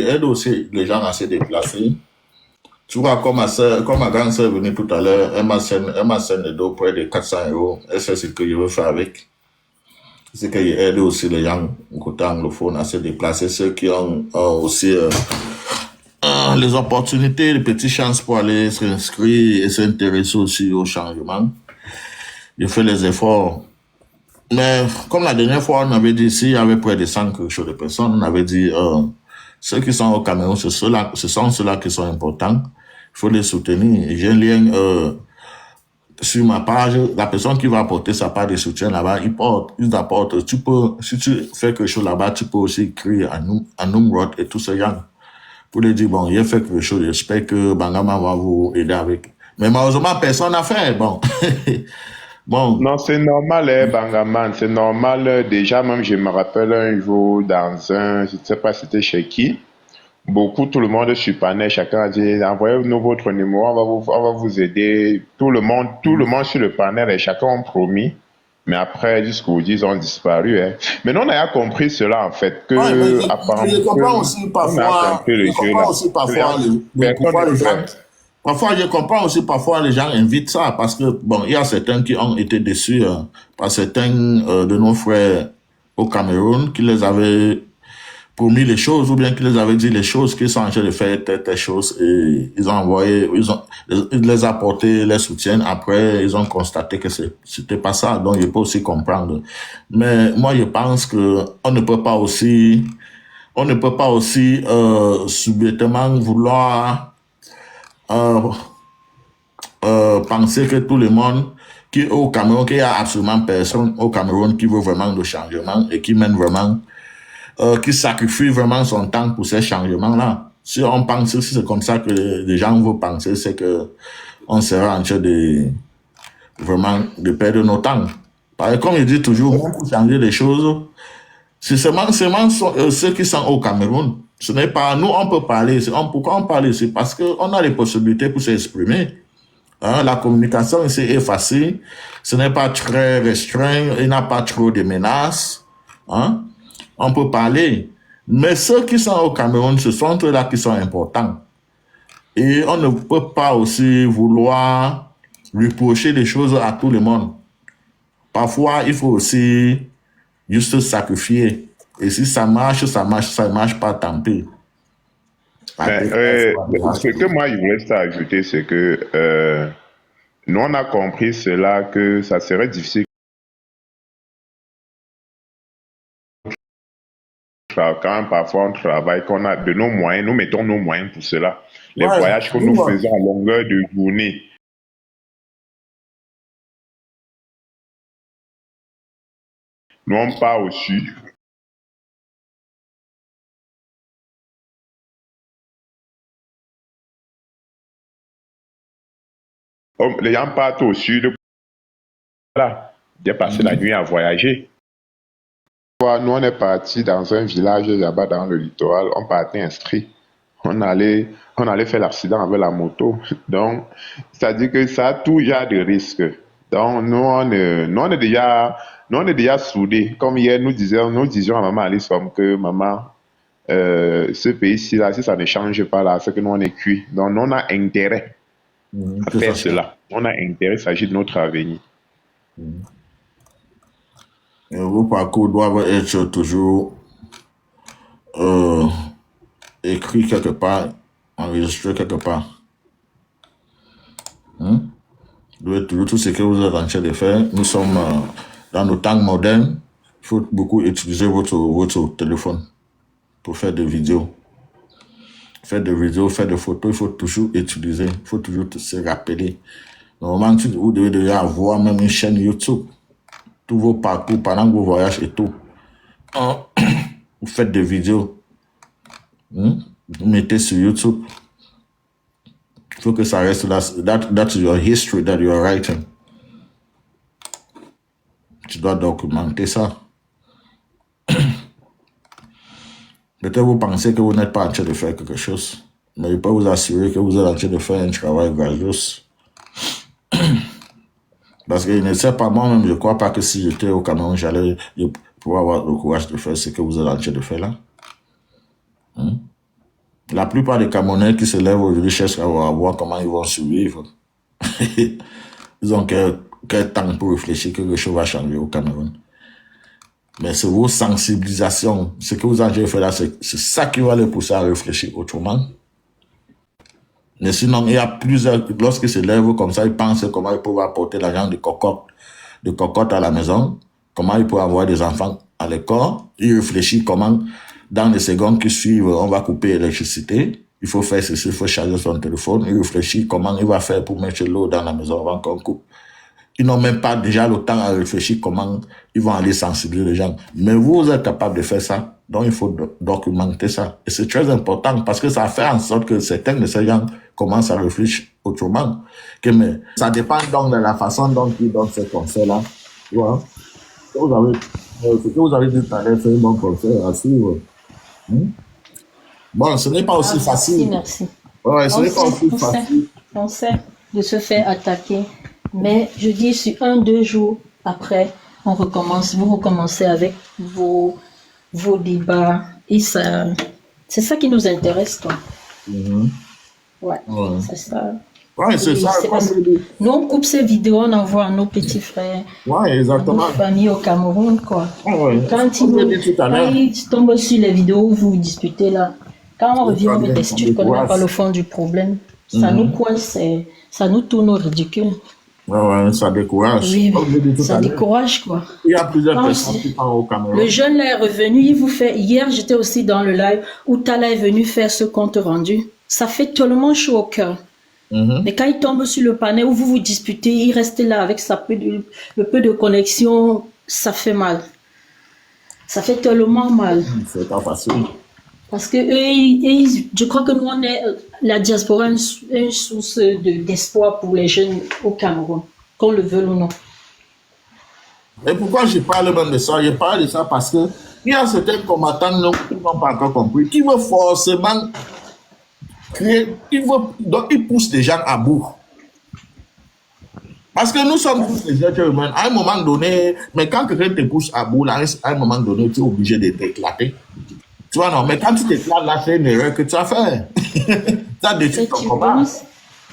aide aussi les gens à se déplacer. Tu vois, comme ma grande sœur est venue tout à l'heure, elle m'a scène de dos près de 400 €. Et c'est ce que je veux faire avec. C'est que j'aide aussi les gens au côté anglophone à se déplacer, ceux qui ont aussi les opportunités, les petites chances pour aller s'inscrire et s'intéresser aussi au changement. Je fais les efforts. Mais comme la dernière fois, on avait dit, s'il y avait près de 100 quelque chose de personnes, on avait dit, ceux qui sont au Cameroun, ce sont ceux-là qui sont importants. Il faut les soutenir. J'ai un lien sur ma page. La personne qui va apporter sa part de soutien là-bas, ils apportent. Si tu fais quelque chose là-bas, tu peux aussi écrire à Numrod et tout ce genre. pour lui dire, bon, il a fait quelque chose, j'espère que Bangama va vous aider avec. Mais malheureusement, personne n'a fait, bon. Bon. Non, c'est normal, Bangaman, c'est normal. Déjà, même, je me rappelle un jour dans un, je ne sais pas c'était chez qui, tout le monde sur panel, chacun a dit, envoyez-nous votre numéro, on va vous aider. Tout le monde sur le panel et chacun ont promis. Mais après, jusqu'au 10, ont disparu. Mais nous, on a compris cela, en fait, que, Ouais, apparemment, je comprends aussi parfois, pourquoi les gens, parfois, je comprends aussi parfois les gens invitent ça parce que, bon, il y a certains qui ont été déçus par certains de nos frères au Cameroun qui les avaient promis les choses ou bien qui les avaient dit les choses qu'ils sont en train de faire telle chose et ils ont envoyé, ils les apporté les soutiennent. Après, ils ont constaté que c'était pas ça. Donc, je peux aussi comprendre. Mais moi, je pense que on ne peut pas aussi subitement vouloir penser que tout le monde qui au Cameroun, qu'il y a absolument personne au Cameroun qui veut vraiment le changement et qui mène vraiment qui sacrifie vraiment son temps pour ces changements-là. Si on pense, si c'est comme ça que les gens vont penser, c'est que on sera en train de vraiment de perdre nos temps. Parce que comme je dis toujours, pour changer les choses, c'est seulement ceux qui sont au Cameroun. Ce n'est pas nous, on peut parler. Pourquoi on parle ici? Parce qu'on a les possibilités pour s'exprimer. Hein, la communication ici est facile. Ce n'est pas très restreint. Il n'y a pas trop de menaces. Hein? On peut parler. Mais ceux qui sont au Cameroun, ce sont eux-là qui sont importants. Et on ne peut pas aussi vouloir reprocher des choses à tout le monde. Parfois, il faut aussi juste sacrifier. Et si ça marche, ça marche. Ça ne marche pas, tant pis. Ce que moi, je voulais ajouter, c'est que nous, on a compris cela, que ça serait difficile quand même parfois on travaille, qu'on a de nos moyens, nous mettons nos moyens pour cela. Les voyages que nous faisons à longueur de journée. Nous, on part au sud. Les gens partent au sud. Voilà. J'ai passé la nuit à voyager. Nous, on est parti dans un village là-bas dans le littoral. On partait inscrit. On allait faire l'accident avec la moto. Donc, c'est-à-dire que ça a tout genre de risques. Donc, nous, on est déjà soudés. Comme hier, nous disions à maman Alice que maman, ce pays-ci, là, si ça ne change pas là, c'est que nous, on est cuit. Donc, nous, on a intérêt à faire cela. On a intérêt, il s'agit de notre avenir. Vos parcours doivent être toujours écrits quelque part, enregistrés quelque part. Vous devez toujours tout ce que vous êtes en train de faire. Nous sommes dans nos temps modernes. Il faut beaucoup utiliser votre téléphone pour faire des vidéos. Faire des vidéos, faire des photos, il faut toujours utiliser. Il faut toujours se rappeler. Normalement, vous devez déjà avoir même une chaîne YouTube. Tous vos parcours pendant vos voyages et tout. Vous faites des vidéos. Vous mettez sur YouTube. Il faut que ça reste là. That's your history that you are writing. Tu dois documenter ça. Peut-être vous pensez que vous n'êtes pas en train de faire quelque chose. Mais je peux vous assurer que vous êtes en train de faire un travail grandiose. Parce que je ne sais pas, moi-même, je ne crois pas que si j'étais au Cameroun, j'allais pouvoir avoir le courage de faire ce que vous êtes en train de faire là. La plupart des Camerounais qui se lèvent aujourd'hui cherchent à voir comment ils vont survivre. Ils ont quel temps pour réfléchir que quelque chose va changer au Cameroun. Mais c'est vos sensibilisations, ce que vous avez fait là, c'est ça qui va les pousser à réfléchir autrement. Mais sinon, il y a plusieurs, lorsqu'ils se lèvent comme ça, ils pensent comment ils peuvent apporter l'argent de cocotte à la maison, comment ils peuvent avoir des enfants à l'école. Ils réfléchissent comment, dans les secondes qui suivent, on va couper l'électricité. Il faut faire ceci, il faut charger son téléphone. Ils réfléchissent comment il va faire pour mettre l'eau dans la maison avant qu'on coupe Ils n'ont même pas déjà le temps à réfléchir comment ils vont aller sensibiliser les gens. Mais vous êtes capable de faire ça. Donc, il faut documenter ça. Et c'est très important parce que ça fait en sorte que certains de ces gens commencent à réfléchir autrement. Mais ça dépend donc de la façon dont ils donnent ces conseils-là. Voilà. Ce que vous avez dit tout à l'heure, c'est un bon conseil à suivre. Bon, ce n'est pas aussi facile. Merci. Ouais, ce n'est pas aussi facile. On sait de se faire attaquer. Mais je dis, sur 1-2 jours après, on recommence. Vous recommencez avec vos débats. Et ça, c'est ça qui nous intéresse, toi. Ouais, c'est ça. Ouais, c'est ça. Nous, on coupe ces vidéos, on envoie à nos petits frères, ouais, exactement. à nos familles au Cameroun, quoi. Ouais. Quand ils tombent sur les vidéos où vous disputez là, quand on revient avec des tu ne connais pas le fond du problème, ça nous coince, ça nous tourne au ridicule. Ouais, ça décourage. Oui, ça décourage, quoi. Il y a plusieurs personnes qui parlent au Cameroun. Le jeune là est revenu, il vous fait. Hier, j'étais aussi dans le live où Tala est venu faire ce compte rendu. Ça fait tellement chaud au cœur. Mais quand il tombe sur le panel où vous vous disputez, il reste là avec le peu de connexion, ça fait mal. Ça fait tellement mal. C'est pas facile. Parce que eux, je crois que nous, on est la diaspora, une source d'espoir pour les jeunes au Cameroun, qu'on le veuille ou non. Et pourquoi je parle même de ça? Je parle de ça parce que il y a certains combattants qui n'ont pas encore compris, qui veulent forcément créer, donc ils poussent les gens à bout. Parce que nous sommes tous des êtres humains. À un moment donné, mais quand quelqu'un te pousse à bout, là, à un moment donné, tu es obligé de t'éclater. Tu vois, non, mais quand tu t'éclates, là, c'est une erreur que tu as fait. Tu as décidé ton combat.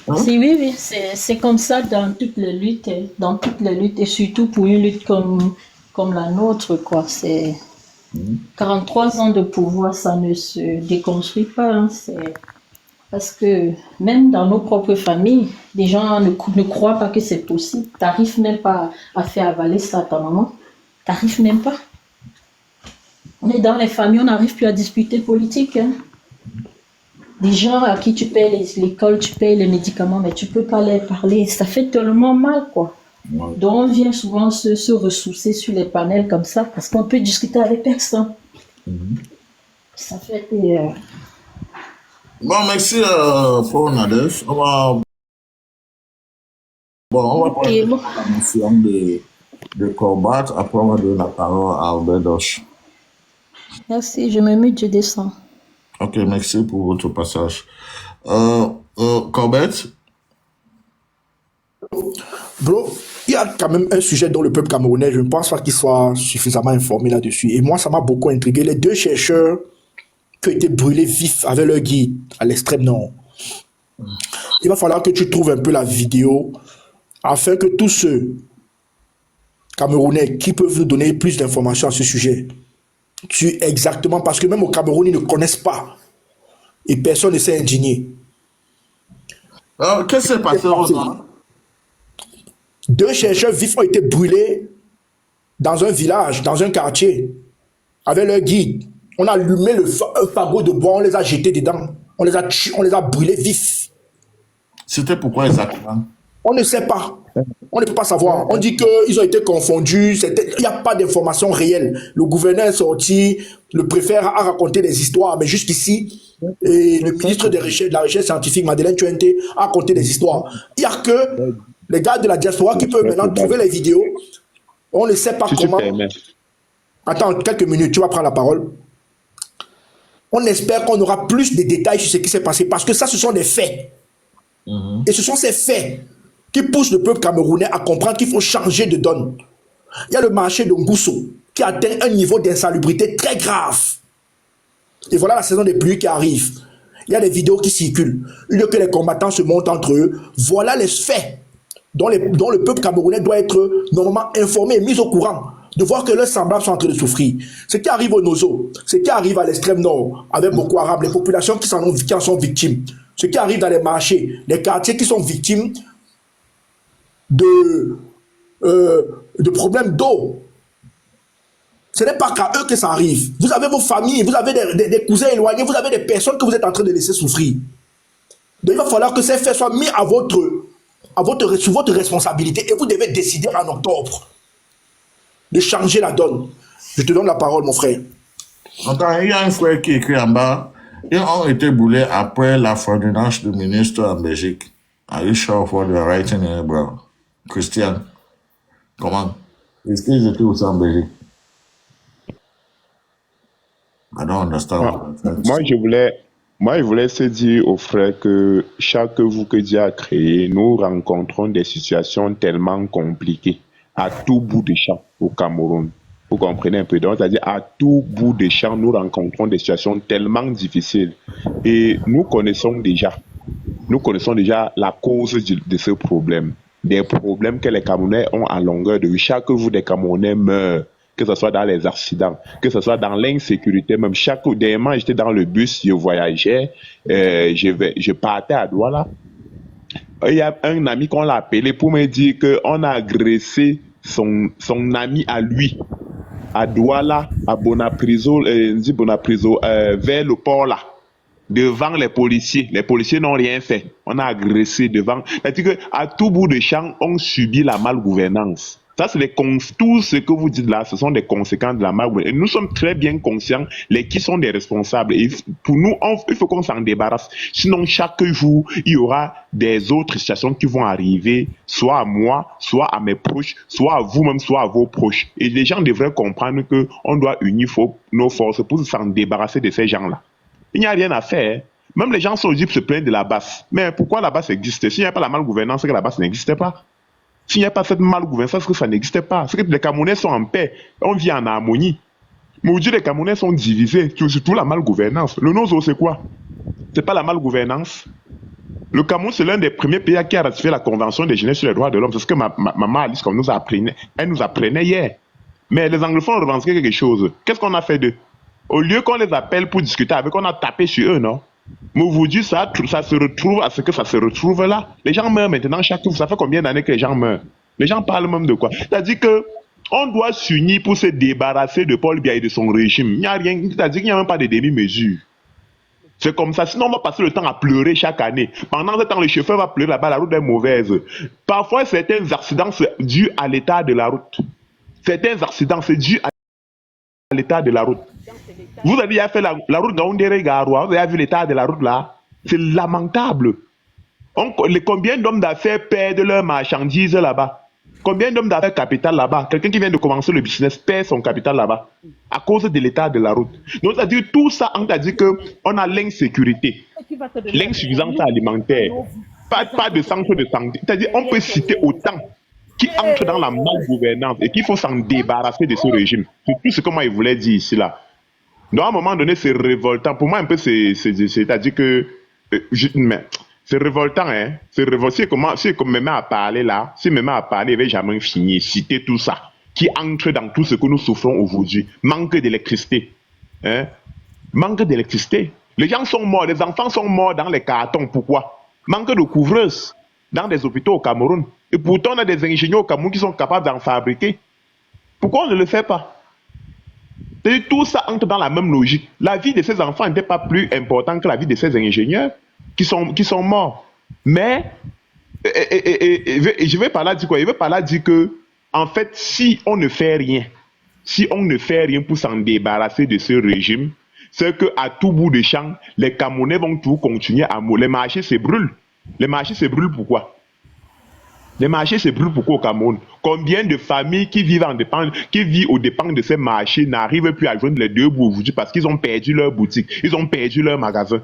Oui, c'est comme ça dans toutes les luttes, et surtout pour une lutte comme la nôtre, quoi. C'est 43 ans de pouvoir, ça ne se déconstruit pas. Hein. Parce que même dans nos propres familles, les gens ne croient pas que c'est possible. Tu n'arrives même pas à faire avaler ça à ta maman. Tu n'arrives même pas. On est dans les familles, on n'arrive plus à discuter politique. Hein. Des gens à qui tu payes l'école, tu payes les médicaments, mais tu ne peux pas les parler. Ça fait tellement mal, quoi. Ouais. Donc, on vient souvent se ressourcer sur les panels comme ça, parce qu'on peut discuter avec personne. Ça fait... Bon, merci pour Nadège. On va prendre la mission de combattre. Après, on va donner la parole à Albert Doche. Merci, je me mets, je descends. Ok, merci pour votre passage. Corbett? Bro, il y a quand même un sujet dont le peuple camerounais, je ne pense pas qu'il soit suffisamment informé là-dessus. Et moi, ça m'a beaucoup intrigué. Les 2 chercheurs qui ont été brûlés vifs avec leur guide à l'extrême nord. Il va falloir que tu trouves un peu la vidéo afin que tous ceux Camerounais qui peuvent nous donner plus d'informations à ce sujet exactement, parce que même au Cameroun, ils ne connaissent pas. Et personne ne s'est indigné. Qu'est-ce qui s'est passé aujourd'hui? 2 chercheurs vifs ont été brûlés dans un village, dans un quartier, avec leur guide. On a allumé un fagot de bois, on les a jetés dedans. On les a brûlés vifs. C'était pourquoi exactement? On ne sait pas. On ne peut pas savoir. On dit qu'ils ont été confondus. Il n'y a pas d'informations réelles. Le gouverneur est sorti, le préfet a raconté des histoires, mais jusqu'ici, le ministre de la Recherche scientifique, Madeleine Tuente, a raconté des histoires. Il n'y a que les gars de la diaspora qui peuvent maintenant trouver les vidéos. On ne sait pas comment. Attends, quelques minutes, tu vas prendre la parole. On espère qu'on aura plus de détails sur ce qui s'est passé, parce que ça, ce sont des faits. Et ce sont ces faits qui poussent le peuple camerounais à comprendre qu'il faut changer de donne. Il y a le marché de Ngousso qui atteint un niveau d'insalubrité très grave. Et voilà la saison des pluies qui arrive. Il y a des vidéos qui circulent. Au lieu que les combattants se montent entre eux, voilà les faits dont le peuple camerounais doit être normalement informé et mis au courant, de voir que leurs semblables sont en train de souffrir. Ce qui arrive au Nozo, ce qui arrive à l'extrême nord, avec Boko Haram, les populations qui en sont victimes, ce qui arrive dans les marchés, les quartiers qui sont victimes de problèmes d'eau. Ce n'est pas qu'à eux que ça arrive. Vous avez vos familles, vous avez des cousins éloignés, vous avez des personnes que vous êtes en train de laisser souffrir. Donc il va falloir que ces faits soient mis à votre sous votre responsabilité et vous devez décider en octobre de changer la donne. Je te donne la parole, mon frère. Attends, il y a un frère qui écrit en bas. Ils ont été boulés après la fraudulence du ministre en Belgique. Are you sure for the writing in bro? Christian, comment? Est-ce qu'ils étaient aussi en Belgique? I don't understand. Moi, je voulais se dire aux frères que chaque vous que Dieu a créé, nous rencontrons des situations tellement compliquées à tout bout de champ au Cameroun. Vous comprenez un peu? Donc, c'est-à-dire à tout bout de champ, nous rencontrons des situations tellement difficiles. Et nous connaissons déjà la cause de ce problème. Des problèmes que les Camerounais ont à longueur de vue. Chaque jour, des Camerounais meurent, que ce soit dans les accidents, que ce soit dans l'insécurité. Même dernièrement, j'étais dans le bus, je voyageais, je partais à Douala. Il y a un ami qu'on l'a appelé pour me dire qu'on a agressé son ami à lui, à Douala, à Bonapriso, vers le port là, devant les policiers. Les policiers n'ont rien fait. On a agressé devant. C'est-à-dire qu'à tout bout de champ, on subit la malgouvernance. Ça, c'est tout ce que vous dites là, ce sont des conséquences de la malgouvernance. Et nous sommes très bien conscients qui sont des responsables. Et pour nous, il faut qu'on s'en débarrasse. Sinon, chaque jour, il y aura des autres situations qui vont arriver, soit à moi, soit à mes proches, soit à vous-même, soit à vos proches. Et les gens devraient comprendre qu'on doit unir nos forces pour s'en débarrasser de ces gens-là. Il n'y a rien à faire. Même les gens sont obligés de se plaindre de la basse. Mais pourquoi la basse existe? S'il n'y a pas la malgouvernance, c'est que la basse n'existait pas. S'il n'y a pas cette malgouvernance, c'est que ça n'existait pas. C'est que les Camerounais sont en paix. On vit en harmonie. Mais aujourd'hui, les Camerounais sont divisés. Surtout la malgouvernance. Le Nozo, c'est quoi? C'est pas la malgouvernance. Le Cameroun, c'est l'un des premiers pays qui a ratifié la Convention des Genève sur les droits de l'homme. C'est ce que maman Alice comme nous apprenait. Elle nous apprenait hier. Mais les anglophones ont revendiqué quelque chose. Qu'est-ce qu'on a fait d'eux? Au lieu qu'on les appelle pour discuter avec, on a tapé sur eux, non? Mais aujourd'hui, ça se retrouve à ce que ça se retrouve là. Les gens meurent maintenant chaque jour. Ça fait combien d'années que les gens meurent? Les gens parlent même de quoi? C'est-à-dire que on doit s'unir pour se débarrasser de Paul Biya et de son régime. Il n'y a rien. C'est-à-dire qu'il n'y a même pas de demi-mesure. C'est comme ça. Sinon, on va passer le temps à pleurer chaque année. Pendant ce temps, le chauffeur va pleurer là-bas, la route est mauvaise. Parfois, certains accidents sont dus à l'état de la route. Certains accidents, c'est dû à l'état de la route. Vous avez déjà fait la route Gaoundéré-Garoua, vous avez vu l'état de la route là? C'est lamentable. Combien d'hommes d'affaires perdent leurs marchandises là-bas? Combien d'hommes d'affaires capital là-bas? Quelqu'un qui vient de commencer le business perd son capital là-bas à cause de l'état de la route. Donc, c'est-à-dire tout ça, on a dit qu'on a l'insécurité, l'insuffisance alimentaire, pas de centre de santé. C'est-à-dire on peut citer autant qui entrent dans la malgouvernance et qu'il faut s'en débarrasser de ce régime. C'est tout ce que moi, je voulais dire ici là. Donc, à un moment donné, c'est révoltant. Pour moi, un peu, c'est-à-dire que... mais c'est révoltant, hein. C'est révoltant. Si je me mets à parler là, si je me mets à parler, je vais jamais finir, citer tout ça, qui entre dans tout ce que nous souffrons aujourd'hui. Manque d'électricité. Hein? Manque d'électricité. Les gens sont morts, les enfants sont morts dans les cartons. Pourquoi? Manque de couvreuses dans des hôpitaux au Cameroun. Et pourtant, on a des ingénieurs au Cameroun qui sont capables d'en fabriquer. Pourquoi on ne le fait pas? Et tout ça entre dans la même logique. La vie de ces enfants n'était pas plus importante que la vie de ces ingénieurs qui sont morts. Mais, je vais par là dire quoi? Je vais par là dire que, en fait, si on ne fait rien pour s'en débarrasser de ce régime, c'est qu'à tout bout de champ, les Camerounais vont tout continuer à mourir. Les marchés se brûlent. Les marchés se brûlent pourquoi? Les marchés se brûlent pourquoi au Cameroun? Combien de familles qui vivent aux dépens de ces marchés n'arrivent plus à joindre les deux bouts aujourd'hui parce qu'ils ont perdu leur boutique, ils ont perdu leur magasin.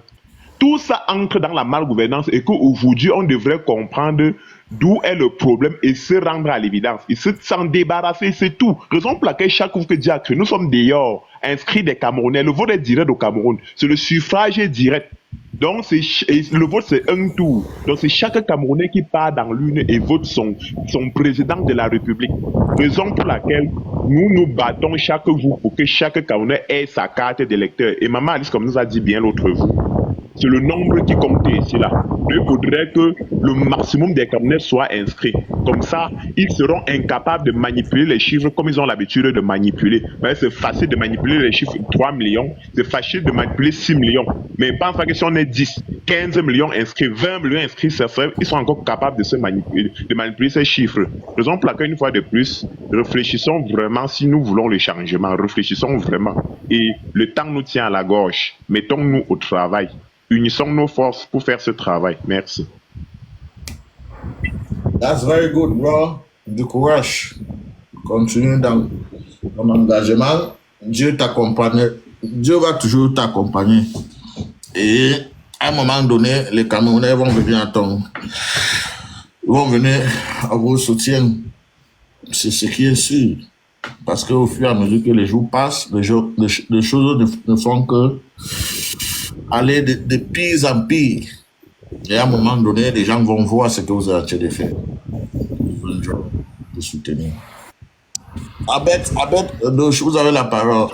Tout ça entre dans la malgouvernance et qu'aujourd'hui, on devrait comprendre d'où est le problème et se rendre à l'évidence. Et s'en débarrasser, c'est tout. Raison pour laquelle chaque fois que Dieu a créé, nous sommes d'ailleurs inscrits des Camerounais. Le vote est direct au Cameroun. C'est le suffrage direct. Donc, le vote, c'est un tour. Donc, c'est chaque Camerounais qui part dans l'une et vote son président de la République. Raison pour laquelle nous nous battons chaque jour pour que chaque Camerounais ait sa carte d'électeur. Et Maman Alice, comme nous a dit bien l'autre jour, C'est le nombre qui compte ici là. Il faudrait que le maximum des camionneurs soient inscrits. Comme ça, ils seront incapables de manipuler les chiffres comme ils ont l'habitude de manipuler. C'est facile de manipuler les chiffres 3 millions, c'est facile de manipuler 6 millions. Mais pas que si on est 10, 15 millions inscrits, 20 millions inscrits, ils sont encore capables de manipuler ces chiffres. Raison pour laquelle, une fois de plus, réfléchissons vraiment si nous voulons le changement. Réfléchissons vraiment. Et le temps nous tient à la gorge. Mettons-nous au travail. Unissons nos forces pour faire ce travail. Merci. That's very good, bro. Du courage. Continue dans ton engagement. Dieu t'accompagne. Dieu va toujours t'accompagner. Et à un moment donné, les Camerounais vont venir à vos soutiens. C'est ce qui est sûr. Parce qu'au fur et à mesure que les jours passent, les choses ne font que aller de pire en pire. Et à un moment donné, les gens vont voir ce que vous avez de faire. Ils vont vous soutenir. Abed, vous avez la parole.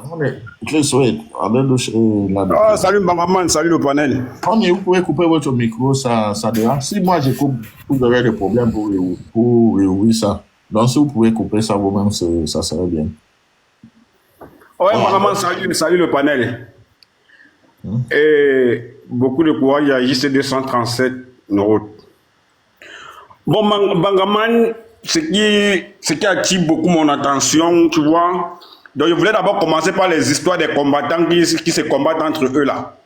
Salut Bangaman, salut le panel. Vous pouvez couper votre micro, ça dérange. Si moi je coupe, vous aurez des problèmes pour réouvrir ça. Donc si vous pouvez couper ça vous-même, ça serait bien. Ouais, Bangaman, salut le panel. Et beaucoup de courage à JC237 Nord. Bon, Bangaman, ce qui attire beaucoup mon attention, tu vois. Donc, je voulais d'abord commencer par les histoires des combattants qui se combattent entre eux là.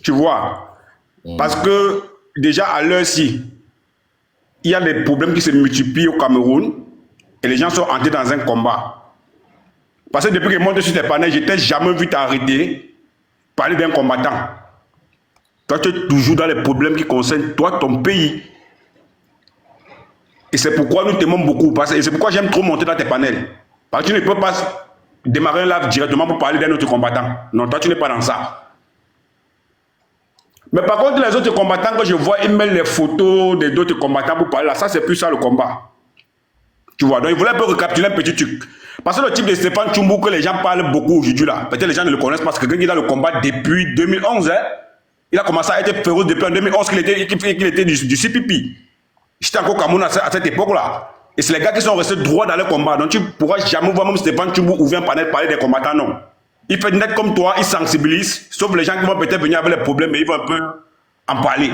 Tu vois. Parce que, déjà à l'heure-ci, il y a des problèmes qui se multiplient au Cameroun et les gens sont entrés dans un combat. Parce que depuis que je monte sur les panels, je n'ai jamais vu t'arrêter parler d'un combattant. Toi, tu es toujours dans les problèmes qui concernent toi, ton pays. Et c'est pourquoi nous t'aimons beaucoup. Et c'est pourquoi j'aime trop monter dans tes panels. Parce que tu ne peux pas démarrer un live directement pour parler d'un autre combattant. Non, toi, tu n'es pas dans ça. Mais par contre, les autres combattants que je vois, ils mettent les photos des autres combattants pour parler là. Ça, c'est plus ça le combat. Tu vois, donc il voulait un peu recapituler un petit truc. Parce que le type de Stéphane Tchoumbou que les gens parlent beaucoup aujourd'hui là, peut-être les gens ne le connaissent pas parce que quelqu'un qui est dans le combat depuis 2011, hein, il a commencé à être féroce depuis en 2011 qu'il était du CPP. J'étais encore au Cameroun à cette époque-là. Et c'est les gars qui sont restés droits dans le combat. Donc tu ne pourras jamais voir même Stéphane Tchoumbou ouvrir un panel parler des combattants, non. Il fait net comme toi, il sensibilise, sauf les gens qui vont peut-être venir avec les problèmes, mais ils vont un peu en parler.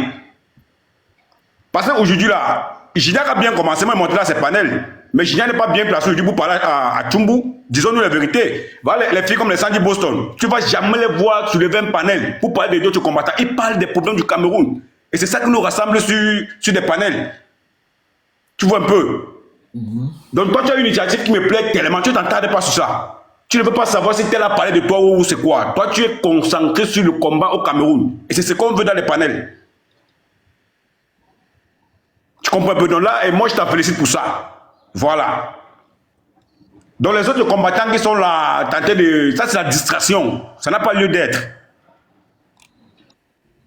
Parce qu'aujourd'hui là, Gignac a bien commencé à monter dans ses panels. Mais Gignac n'est pas bien placé aujourd'hui pour parler à Tchoumbou. Disons-nous la vérité. Voilà, les filles comme les Sandy Boston, tu ne vas jamais les voir soulever un panel pour parler d'autres combattants. Ils parlent des problèmes du Cameroun. Et c'est ça qui nous rassemble sur des panels. Tu vois un peu. Donc toi, tu as une initiative qui me plaît tellement. Tu ne t'entardes pas sur ça. Tu ne veux pas savoir si tel a parlé de toi ou c'est quoi. Toi, tu es concentré sur le combat au Cameroun. Et c'est ce qu'on veut dans les panels. Tu comprends un peu? Donc là, et moi, je t'en félicite pour ça. Voilà. Donc les autres combattants qui sont là, tentés de... Ça, c'est la distraction. Ça n'a pas lieu d'être.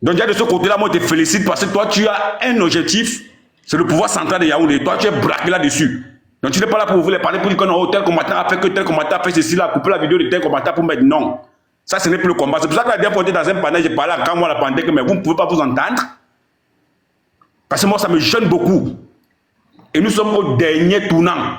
Donc déjà de ce côté-là, moi, je te félicite parce que toi, tu as un objectif, c'est le pouvoir central de Yaoundé. Toi, tu es braqué là-dessus. Donc tu n'es pas là pour ouvrir les panels pour dire que non, tel combattant a fait que tel combattant a fait ceci, là, couper la vidéo de tel combattant pour mettre non. Ça, ce n'est plus le combat. C'est pour ça que la dernière fois, dans un panel, j'ai parlé à quand moi la pandémie, mais vous ne pouvez pas vous entendre. Parce que moi, ça me gêne beaucoup. Et nous sommes au dernier tournant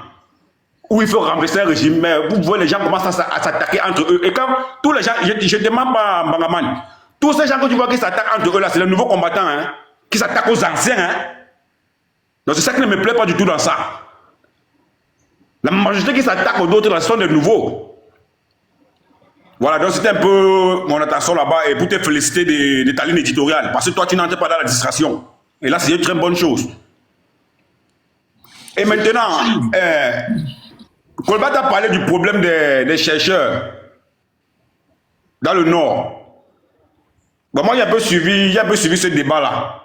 où il faut renverser un régime. Mais vous voyez, les gens commencent à s'attaquer entre eux. Et quand tous les gens, je ne demande pas Bangaman, tous ces gens que tu vois qui s'attaquent entre eux là, c'est les nouveaux combattants hein, qui s'attaquent aux anciens. Hein. Donc c'est ça qui ne me plaît pas du tout dans ça. La majorité qui s'attaque aux autres là, ce sont des nouveaux. Voilà, donc c'était un peu mon attention là-bas et pour te féliciter de ta ligne éditoriale. Parce que toi, tu n'entres pas dans la distraction. Et là, c'est une très bonne chose. Et maintenant, Colbert a parlé du problème des chercheurs dans le Nord. Bon, moi, j'ai un peu suivi ce débat-là.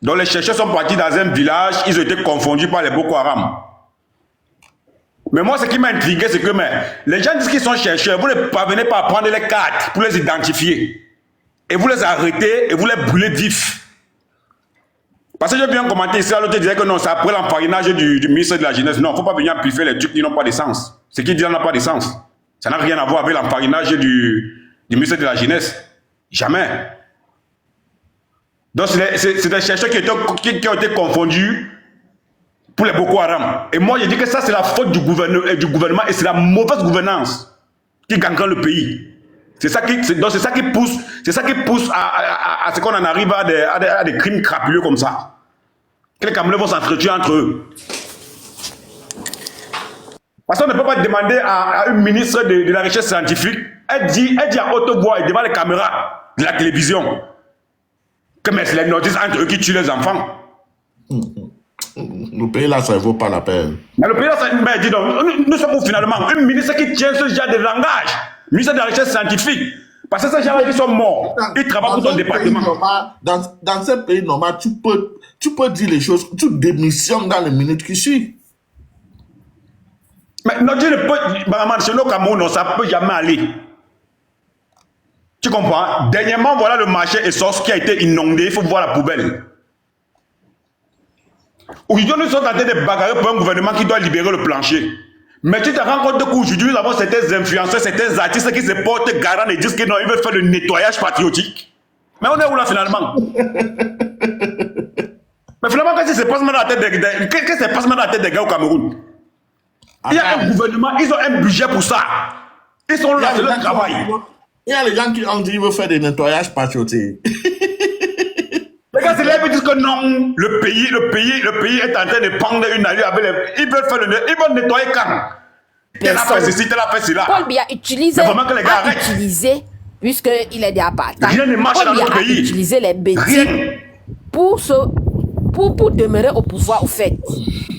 Donc, les chercheurs sont partis dans un village, ils ont été confondus par les Boko Haram. Mais moi, ce qui m'a intrigué, c'est que les gens disent qu'ils sont chercheurs, vous ne parvenez pas à prendre les cartes pour les identifier. Et vous les arrêtez et vous les brûlez vifs. Parce que j'ai bien commenté ici, l'autre disait que non, c'est après l'enfarinage du ministre de la Jeunesse. Non, il ne faut pas venir amplifier les trucs qui n'ont pas de sens. Ce qui dit n'a pas de sens. Ça n'a rien à voir avec l'enfarinage du ministre de la Jeunesse. Jamais. Donc, c'est des chercheurs qui ont été confondus pour les Boko Haram. Et moi, je dis que ça, c'est la faute du gouvernement et c'est la mauvaise gouvernance qui gangrène le pays. C'est ça qui pousse à ce qu'on en arrive à des crimes crapuleux comme ça. Que les Camerounais vont s'entretuer entre eux. Parce qu'on ne peut pas demander à une ministre de la Recherche scientifique, elle dit à haute voix et devant les caméras de la télévision que mais c'est les nordistes entre eux qui tuent les enfants. Le pays là, ça ne vaut pas la peine. Mais le pays là, mais dis donc, nous sommes où finalement? Un ministre qui tient ce genre de langage, ministre de la Recherche scientifique. Parce que ces gens-là qui sont morts, ils travaillent pour ton département. Dans ce pays normal, tu peux dire les choses, tu démissionnes dans les minutes qui suivent. Mais non, Dieu ne peut, chez nous au Cameroun, ça ne peut jamais aller. Tu comprends? Dernièrement, voilà le marché Essos qui a été inondé, il faut voir la poubelle. Aujourd'hui, nous sommes en train de bagarrer pour un gouvernement qui doit libérer le plancher. Mais tu te rends compte qu'aujourd'hui, nous avons certains influenceurs, certains artistes qui se portent garant et disent qu'ils veulent faire le nettoyage patriotique. Mais on est où là finalement? Mais finalement, qu'est-ce qui se passe maintenant dans la tête des gars au Cameroun? Il y a un gouvernement, ils ont un budget pour ça. Ils sont là, c'est leur travail. Il y a les gens qui ont dit qu'ils veulent faire des nettoyages patriotiques. Les gars, c'est là qui disent que non, le pays est en train de prendre une allure avec les... Ils veulent nettoyer quand? Tel a fait ceci, tel a fait cela. Paul Biya utilisé, puisqu'il est déjà partant. Rien ne marche dans notre pays. Il a utilisé les bêtises pour demeurer au pouvoir, au fait.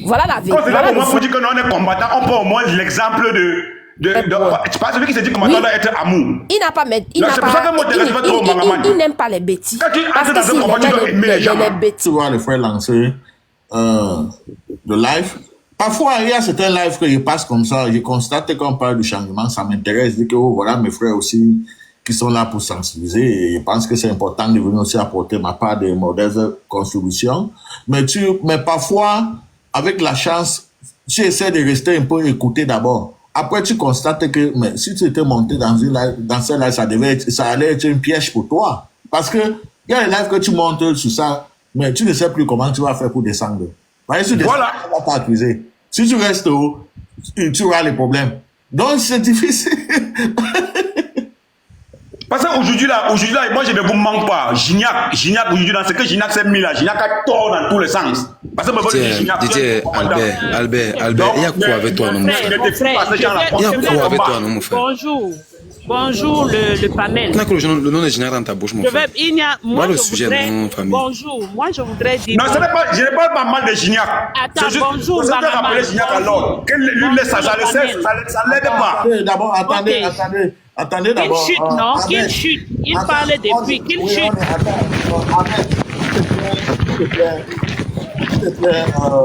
Voilà la vérité. Quand c'est là pour dire que nous, on est combattant, on peut au moins l'exemple c'est pas celui qui se dit combattant doit être amour. Il n'a pas... Il n'aime pas les bêtises. Parce que s'il aime les bêtises... Tu vois les frères lancer le live. Parfois, il y a certains lives que je passe comme ça. Je constate que quand on parle du changement, ça m'intéresse. Je dis que voilà mes frères aussi qui sont là pour sensibiliser. Et je pense que c'est important de venir aussi apporter ma part de modestes contributions. Mais parfois, avec la chance, tu essaies de rester un peu écouté d'abord. Après, tu constates que mais si tu étais monté dans ce live, ça allait être un piège pour toi. Parce que il y a des lives que tu montes sur ça, mais tu ne sais plus comment tu vas faire pour descendre. Si tu descends, on va t'accuser. Si tu restes haut, tu auras les problèmes. Donc, c'est difficile. Parce qu'aujourd'hui, moi, je ne vous manque pas. Gignac, aujourd'hui, dans ce que Gignac s'est mis là, Gignac a tort dans tous les sens. Parce que Didier, Albert, il y a quoi avec toi, non, mon frère? Il y a quoi avec toi, non, mon frère? Bonjour le panel. Tu as que le nom de Gignac dans ta bouche, mon frère. Moi, le sujet, mon famille. Bonjour, moi, je voudrais dire... Non, je ne parle pas mal de Gignac. Attends, bonjour, je voudrais rappeler Gignac alors. Ça ne l'aide pas. D'abord, attendez d'abord. Qu'il chute, non? Qu'il chute. Il parlait depuis. Qu'il chute. S'il te plaît,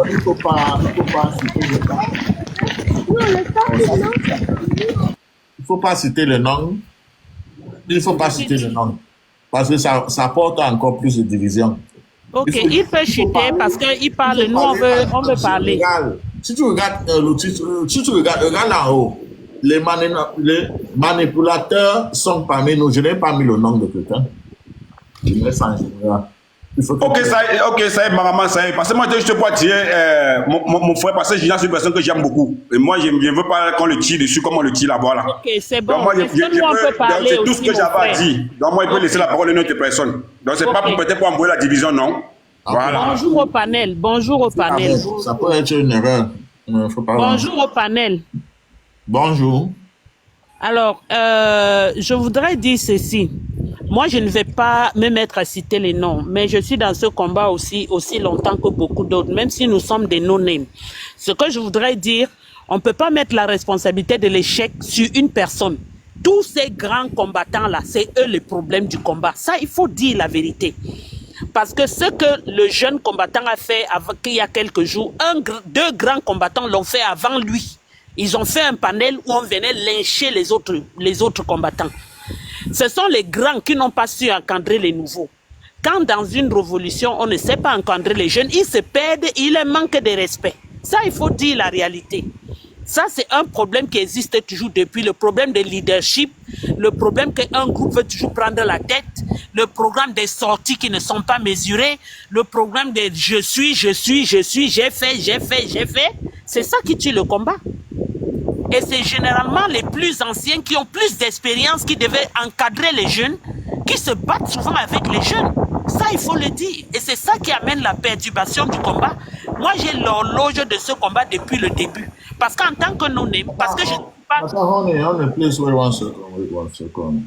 il ne faut pas citer le nom. Il ne faut pas citer le nom. Il ne faut pas citer le nom. Parce que ça porte encore plus de division. Ok, il peut chuter parce qu'il parle. Nous, on veut parler. Si tu regardes regarde là haut. Les manipulateurs sont parmi nous. Je n'ai pas mis le nom de quelqu'un. Je mets ça en général. Ok, ça y est, maman, ça y est. Parce que moi, je te peux tirer mon frère, parce que j'ai une personne que j'aime beaucoup. Et moi, je ne veux pas qu'on le tire dessus comme on le tire là-bas. Là. Ok, c'est bon. Donc, c'est tout ce que j'avais à dire. Donc, moi, il peut laisser la parole à une autre personne. Donc, c'est pas peut-être pour envoyer la division, non. Voilà. Bonjour au panel. Ça peut être une erreur. Bonjour au panel. Bonjour. Alors, je voudrais dire ceci. Moi, je ne vais pas me mettre à citer les noms, mais je suis dans ce combat aussi longtemps que beaucoup d'autres, même si nous sommes des no-names. Ce que je voudrais dire, on ne peut pas mettre la responsabilité de l'échec sur une personne. Tous ces grands combattants-là, c'est eux le problème du combat. Ça, il faut dire la vérité. Parce que ce que le jeune combattant a fait il y a quelques jours, deux grands combattants l'ont fait avant lui. Ils ont fait un panel où on venait lyncher les autres combattants. Ce sont les grands qui n'ont pas su encadrer les nouveaux. Quand dans une révolution, on ne sait pas encadrer les jeunes, ils se perdent, il leur manque de respect. Ça, il faut dire la réalité. Ça, c'est un problème qui existe toujours depuis, le problème de leadership, le problème qu'un groupe veut toujours prendre la tête. le programme des sorties qui ne sont pas mesurées, le programme des j'ai fait. C'est ça qui tue le combat. Et c'est généralement les plus anciens qui ont plus d'expérience, qui devaient encadrer les jeunes, qui se battent souvent avec les jeunes. Ça, il faut le dire. Et c'est ça qui amène la perturbation du combat. Moi, j'ai l'horloge de ce combat depuis le début. Parce qu'en tant que non-name, parce que je ne suis pas... Attends, on est please, wait one second.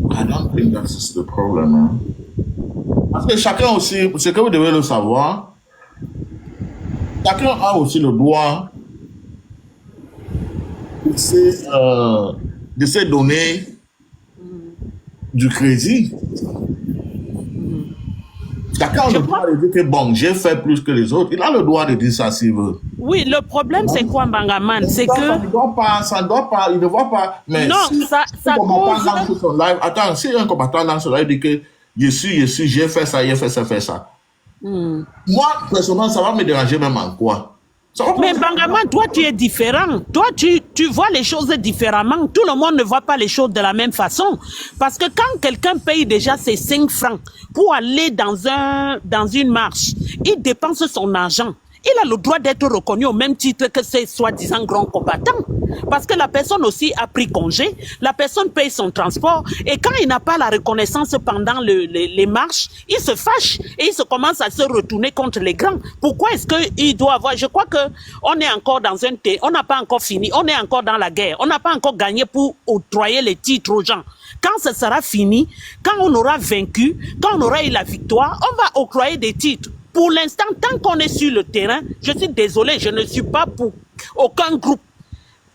I don't think that is the problem. Hein. Parce que chacun aussi, ce que vous devez le savoir, chacun a aussi le droit de se donner du crédit. Chacun a le droit de dire que bon, j'ai fait plus que les autres. Il a le droit de dire ça s'il veut. Oui, le problème c'est quoi, Bangaman? C'est que... Ça ne doit pas, il ne doit pas. Mais non, si ça cause... Dans son live, attends, si un combattant dans son live dit que je suis, j'ai fait ça, fait ça. Moi, personnellement, ça va me déranger même en quoi? Mais Bangaman, toi, tu es différent. Toi, tu vois les choses différemment. Tout le monde ne voit pas les choses de la même façon. Parce que quand quelqu'un paye déjà ses 5 francs pour aller dans une marche, il dépense son argent. Il a le droit d'être reconnu au même titre que ces soi-disant grands combattants. Parce que la personne aussi a pris congé, la personne paye son transport, et quand il n'a pas la reconnaissance pendant les marches, il se fâche et il se commence à se retourner contre les grands. Pourquoi est-ce qu'il doit avoir... Je crois qu'on est encore dans on n'a pas encore fini, on est encore dans la guerre, on n'a pas encore gagné pour octroyer les titres aux gens. Quand ce sera fini, quand on aura vaincu, quand on aura eu la victoire, on va octroyer des titres. Pour l'instant, tant qu'on est sur le terrain, je suis désolé, je ne suis pas pour aucun groupe.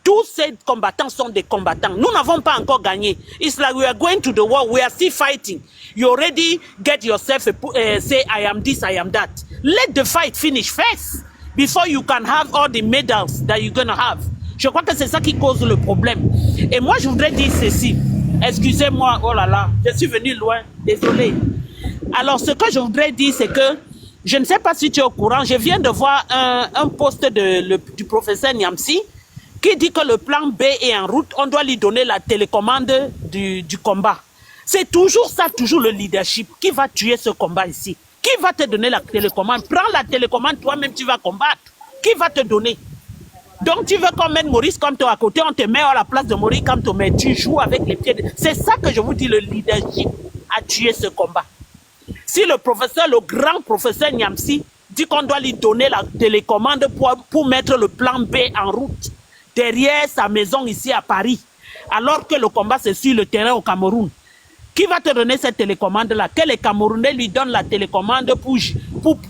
Tous ces combattants sont des combattants. Nous n'avons pas encore gagné. It's like we are going to the war, we are still fighting. You already get yourself say, I am this, I am that. Let the fight finish first before you can have all the medals that you're going to have. Je crois que c'est ça qui cause le problème. Et moi, je voudrais dire ceci. Excusez-moi, oh là là, je suis venu loin, désolé. Alors, ce que je voudrais dire, c'est que je ne sais pas si tu es au courant, je viens de voir un post du professeur Niamsi qui dit que le plan B est en route, on doit lui donner la télécommande du combat. C'est toujours ça, toujours le leadership qui va tuer ce combat ici. Qui va te donner la télécommande? Prends la télécommande, toi-même tu vas combattre. Qui va te donner? Donc tu veux qu'on mette Maurice comme toi à côté, on te met à la place de Maurice comme toi, mais tu joues avec les pieds. C'est ça que je vous dis, le leadership a tué ce combat. Si le grand professeur Niamsi dit qu'on doit lui donner la télécommande pour mettre le plan B en route derrière sa maison ici à Paris, alors que le combat c'est sur le terrain au Cameroun, qui va te donner cette télécommande-là? Que les Camerounais lui donnent la télécommande pour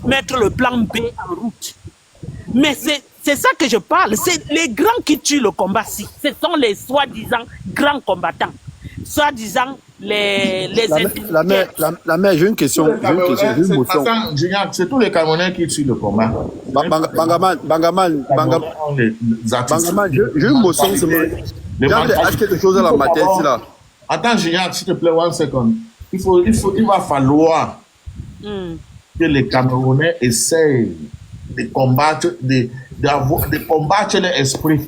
mettre le plan B en route? Mais c'est ça que je parle, c'est les grands qui tuent le combat-ci. Ce sont les soi-disant grands combattants, soi-disant la mère, j'ai une question. C'est tous les Camerounais qui tuent le combat. Bangaman, j'ai une motion. J'ai acheté quelque chose à la matin ici là. Attends, Gignac, s'il te plaît, one second. Il va falloir que les Camerounais essayent de combattre, de combattre l'esprit.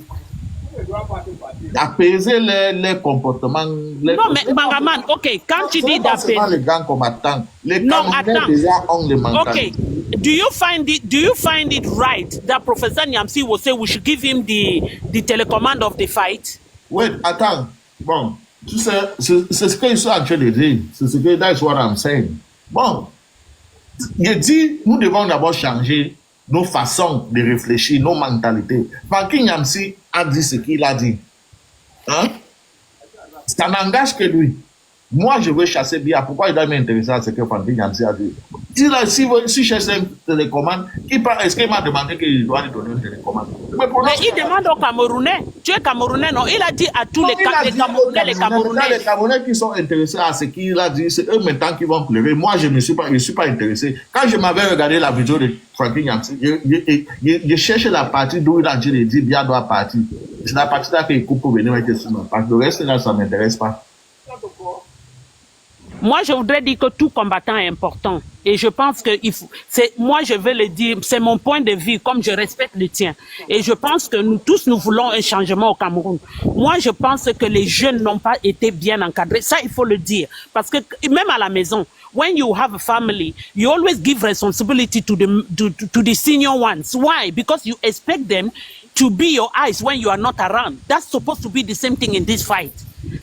D'apaiser les comportements. Non, mais Bangaman, ok, quand tu dis d'apaiser. Les grands combattants. Les Camerounais déjà ont les mentalités. Ok, do you find it right that Professor Niamsi will say we should give him the telecommand of the fight? Wait, attends. Bon, tu sais, c'est ce qu'ils sont en train de dire. C'est ce que, that's what I'm saying. Bon, je dis, nous devons d'abord changer nos façons de réfléchir, nos mentalités. Franklin Niamsi a dit ce qu'il a dit. Hein? Ça n'engage que lui. Moi, je veux chasser Biya. Pourquoi il doit m'intéresser à ce que Franklin Niamsi a dit? Si je cherche une télécommande, est-ce qu'il m'a demandé qu'il doit lui donner une télécommande? Mais il demande aux Camerounais. Tu es Camerounais, non? Il a dit à tous les Camerounais. Les Camerounais qui sont intéressés à ce qu'il a dit, c'est eux maintenant qui vont pleurer. Moi, je ne suis pas intéressé. Quand je m'avais regardé la vidéo de Franklin Niamsi, je cherchais la partie d'où il a dit Biya doit partir. C'est la partie là qu'il coupe pour venir avec sur ma page. Le reste là, ça ne m'intéresse pas. Moi, je voudrais dire que tout combattant est important. Et je pense que moi, je vais le dire, c'est mon point de vue, comme je respecte le tien. Et je pense que nous tous, nous voulons un changement au Cameroun. Moi, je pense que les jeunes n'ont pas été bien encadrés. Ça, il faut le dire. Parce que même à la maison, when you have a family, you always give responsibility to the senior ones. Why? Because you expect them to be your eyes when you are not around. That's supposed to be the same thing in this fight.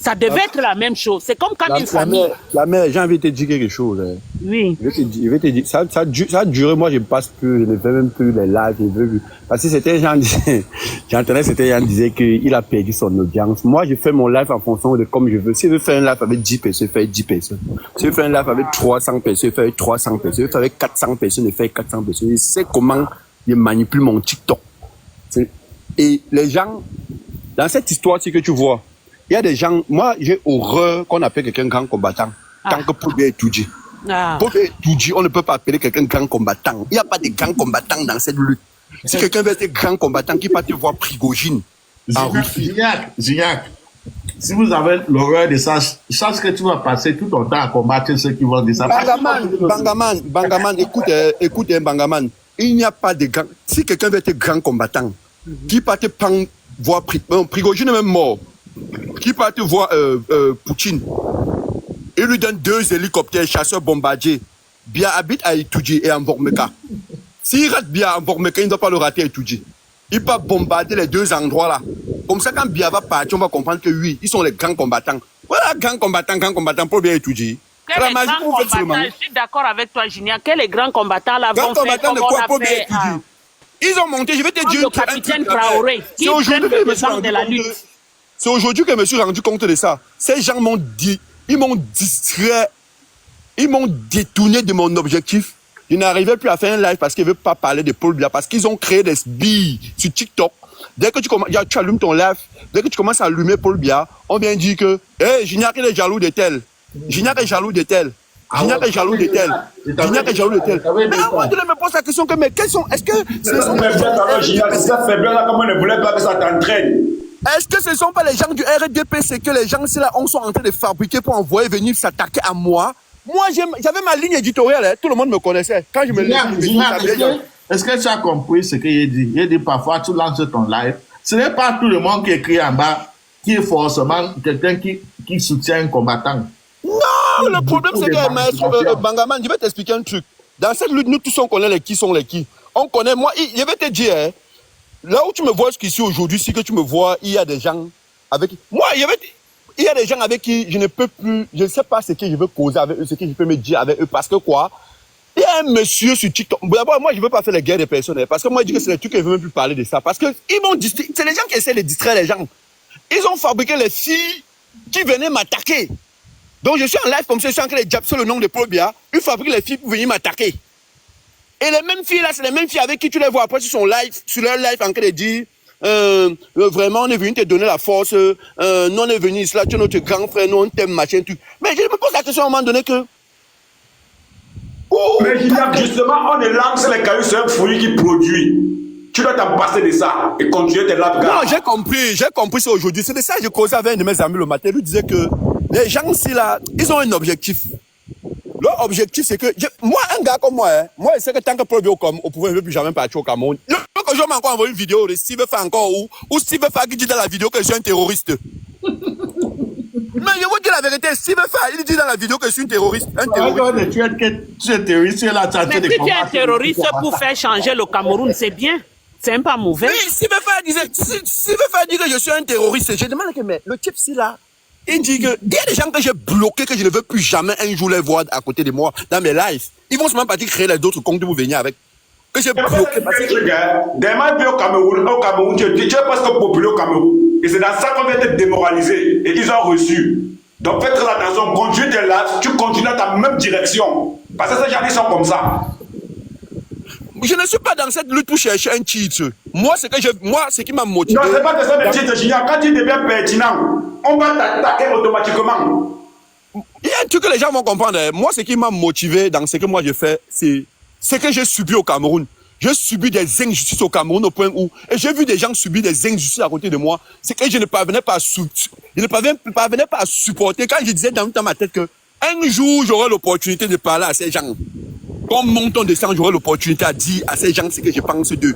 Ça devait être la même chose. C'est comme quand une famille... La mère, j'ai envie de te dire quelque chose. Hein. Oui. Je vais te dire, ça a duré, moi je passe plus, je ne fais même plus les lives, je veux plus. Parce que c'était gens j'entendais c'était gens disaient qu'il a perdu son audience. Moi je fais mon live en fonction de comme je veux. Si je veux faire un live avec 10 personnes, je fais 10 personnes. Si je veux faire un live avec 300 personnes, je fais 300 personnes. Si je veux faire avec 400 personnes, je fais 400 personnes. Je sais comment je manipule mon TikTok. Et les gens, dans cette histoire-ci que tu vois, il y a des gens, moi j'ai horreur qu'on appelle quelqu'un grand combattant, tant que Paul Biya est tout dit. Paul Biya est tout dit, on ne peut pas appeler quelqu'un grand combattant. Il n'y a pas de grand combattant dans cette lutte. Si quelqu'un veut être grand combattant, qui va te voir Prigogine en Russie. Gignac, si vous avez l'horreur de ça, sache que tu vas passer tout ton temps à combattre ceux qui vont dire ça. Bangaman, écoute, Bangaman, il n'y a pas de grand, si quelqu'un veut être grand combattant, qui va te voir Prigogine est même mort. Qui part te voir Poutine. Il lui donne 2 hélicoptères chasseurs bombardiers. Biya habite à Itoudji et à Mbormeka. S'il rate Biya à Mbormeka, il ne doit pas le rater à Itoudji. Il peut bombarder les 2 endroits là. Comme ça, quand Biya va partir, on va comprendre que oui, ils sont les grands combattants. Voilà, grands combattants pour Biya Itoudji. Je suis d'accord avec toi, Junior. Quels les grands combattants là vont faire comme on a fait ils ont monté, je vais te dire... le capitaine Traoré, qui prennent le devant de la lutte. C'est aujourd'hui que je me suis rendu compte de ça. Ces gens m'ont dit, ils m'ont distrait, ils m'ont détourné de mon objectif. Je n'arrivais plus à faire un live parce qu'ils ne veulent pas parler de Paul Biya, parce qu'ils ont créé des billes sur TikTok. Dès que tu allumes ton live, dès que tu commences à allumer Paul Biya, on vient dire que, Gignac est jaloux de tel. Gignac est jaloux de tel. Gignac est jaloux de tel. Gignac est jaloux de tel. Mais à un moment donné, je me pose la question que, mais quels sont, est-ce que ce sont... Ça fait bien là, comme on ne voulait pas que ça t'entraîne. Est-ce que ce ne sont pas les gens du RDP, c'est que les gens là sont en train de fabriquer pour envoyer venir s'attaquer à moi? Moi, j'avais ma ligne éditoriale, hein. Tout le monde me connaissait. Quand je me est-ce que tu as compris ce qu'il dit? Il dit parfois, tu lances ton live. Ce n'est pas tout le monde qui écrit en bas qui est forcément quelqu'un qui soutient un combattant. Non, le problème c'est que, maître Bangaman, je vais t'expliquer un truc. Dans cette lutte, nous tous on connaît les qui sont les qui. On connaît, moi, je vais te dire, hein, là où tu me vois jusqu'ici aujourd'hui, si que tu me vois, il y a des gens avec... Moi, il y a des gens avec qui je ne peux plus... Je ne sais pas ce que je veux causer avec eux, ce que je peux me dire avec eux. Parce que quoi? Il y a un monsieur sur TikTok. D'abord, moi, je ne veux pas faire les guerres des personnes. Parce que moi, je dis que c'est les trucs que je ne veux même plus parler de ça. Parce que ils m'ont distrait. C'est les gens qui essaient de distraire les gens. Ils ont fabriqué les filles qui venaient m'attaquer. Donc, je suis en live comme ça, je suis en train de japser le nom de Paul Biya. Ils fabriquent les filles pour venir m'attaquer. Et les mêmes filles là, c'est les mêmes filles avec qui tu les vois après sur leur live en train de dire vraiment on est venu te donner la force, nous on est venu ici là, tu es notre grand frère, nous on t'aime, machin, tout. Mais je me pose la question à un moment donné que... Oh, mais justement, on lance les cailloux sur un fruit qui produit. Tu dois t'en passer de ça et continuer tes lapgas. Non, j'ai compris ça aujourd'hui. C'est de ça que je causais avec un de mes amis le matin. Il lui disait que les gens ici là, ils ont un objectif. Leur objectif, c'est que... moi, un gars comme moi, hein, moi, je sais que tant que Paul Biya au pouvoir, je ne veux plus jamais partir au Cameroun. Donc, je m'ai encore envoyé une vidéo de Steve Fa encore ou Steve Fa qui dit dans la vidéo que je suis un terroriste. Mais je vous dis la vérité, Steve Fa, il dit dans la vidéo que je suis un terroriste. Tu es terroriste, là, mais si tu es un terroriste pour faire changer le Cameroun, c'est bien. C'est pas mauvais. Oui, Steve Fa dit que je suis un terroriste. Je demande que, mais le type, si là... Il dit que il y a des gens que j'ai bloqués, que je ne veux plus jamais un jour les voir à côté de moi dans mes lives. Ils vont seulement partir créer les autres comptes pour venir avec. Que j'ai bloqué. Demain, au Cameroun, tu es presque populaire au Cameroun. Et c'est dans ça qu'on vient te démoraliser. Et ils ont reçu. Donc faites très attention, continue tes lives, tu continues dans ta même direction. Parce que ces gens, ils sont comme ça. Je ne suis pas dans cette lutte pour chercher un titre. Moi, ce qui m'a motivé... Non, c'est pas question de titre, Gignac. Quand tu deviens pertinent, on va t'attaquer automatiquement. Il y a un truc que les gens vont comprendre. Moi, ce qui m'a motivé dans ce que moi je fais, c'est ce que j'ai subi au Cameroun. J'ai subi des injustices au Cameroun au point où... Et j'ai vu des gens subir des injustices à côté de moi. C'est que je ne parvenais pas à supporter. Quand je disais dans ma tête que un jour, j'aurai l'opportunité de parler à ces gens. Quand monte on descend, j'aurai l'opportunité à dire à ces gens ce que je pense d'eux.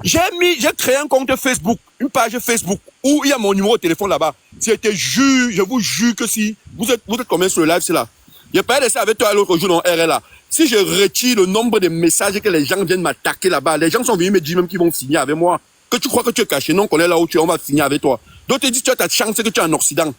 J'ai créé un compte Facebook, une page Facebook, où il y a mon numéro de téléphone là-bas. Je vous jure que si vous êtes combien sur le live, c'est là. Je pas laissé avec toi l'autre jour dans RLA. Si je retire le nombre de messages que les gens viennent m'attaquer là-bas, les gens sont venus me dire même qu'ils vont signer avec moi. Que tu crois que tu es caché, non, qu'on est là où tu es, on va signer avec toi. D'autres te disent tu as ta chance que tu es en Occident.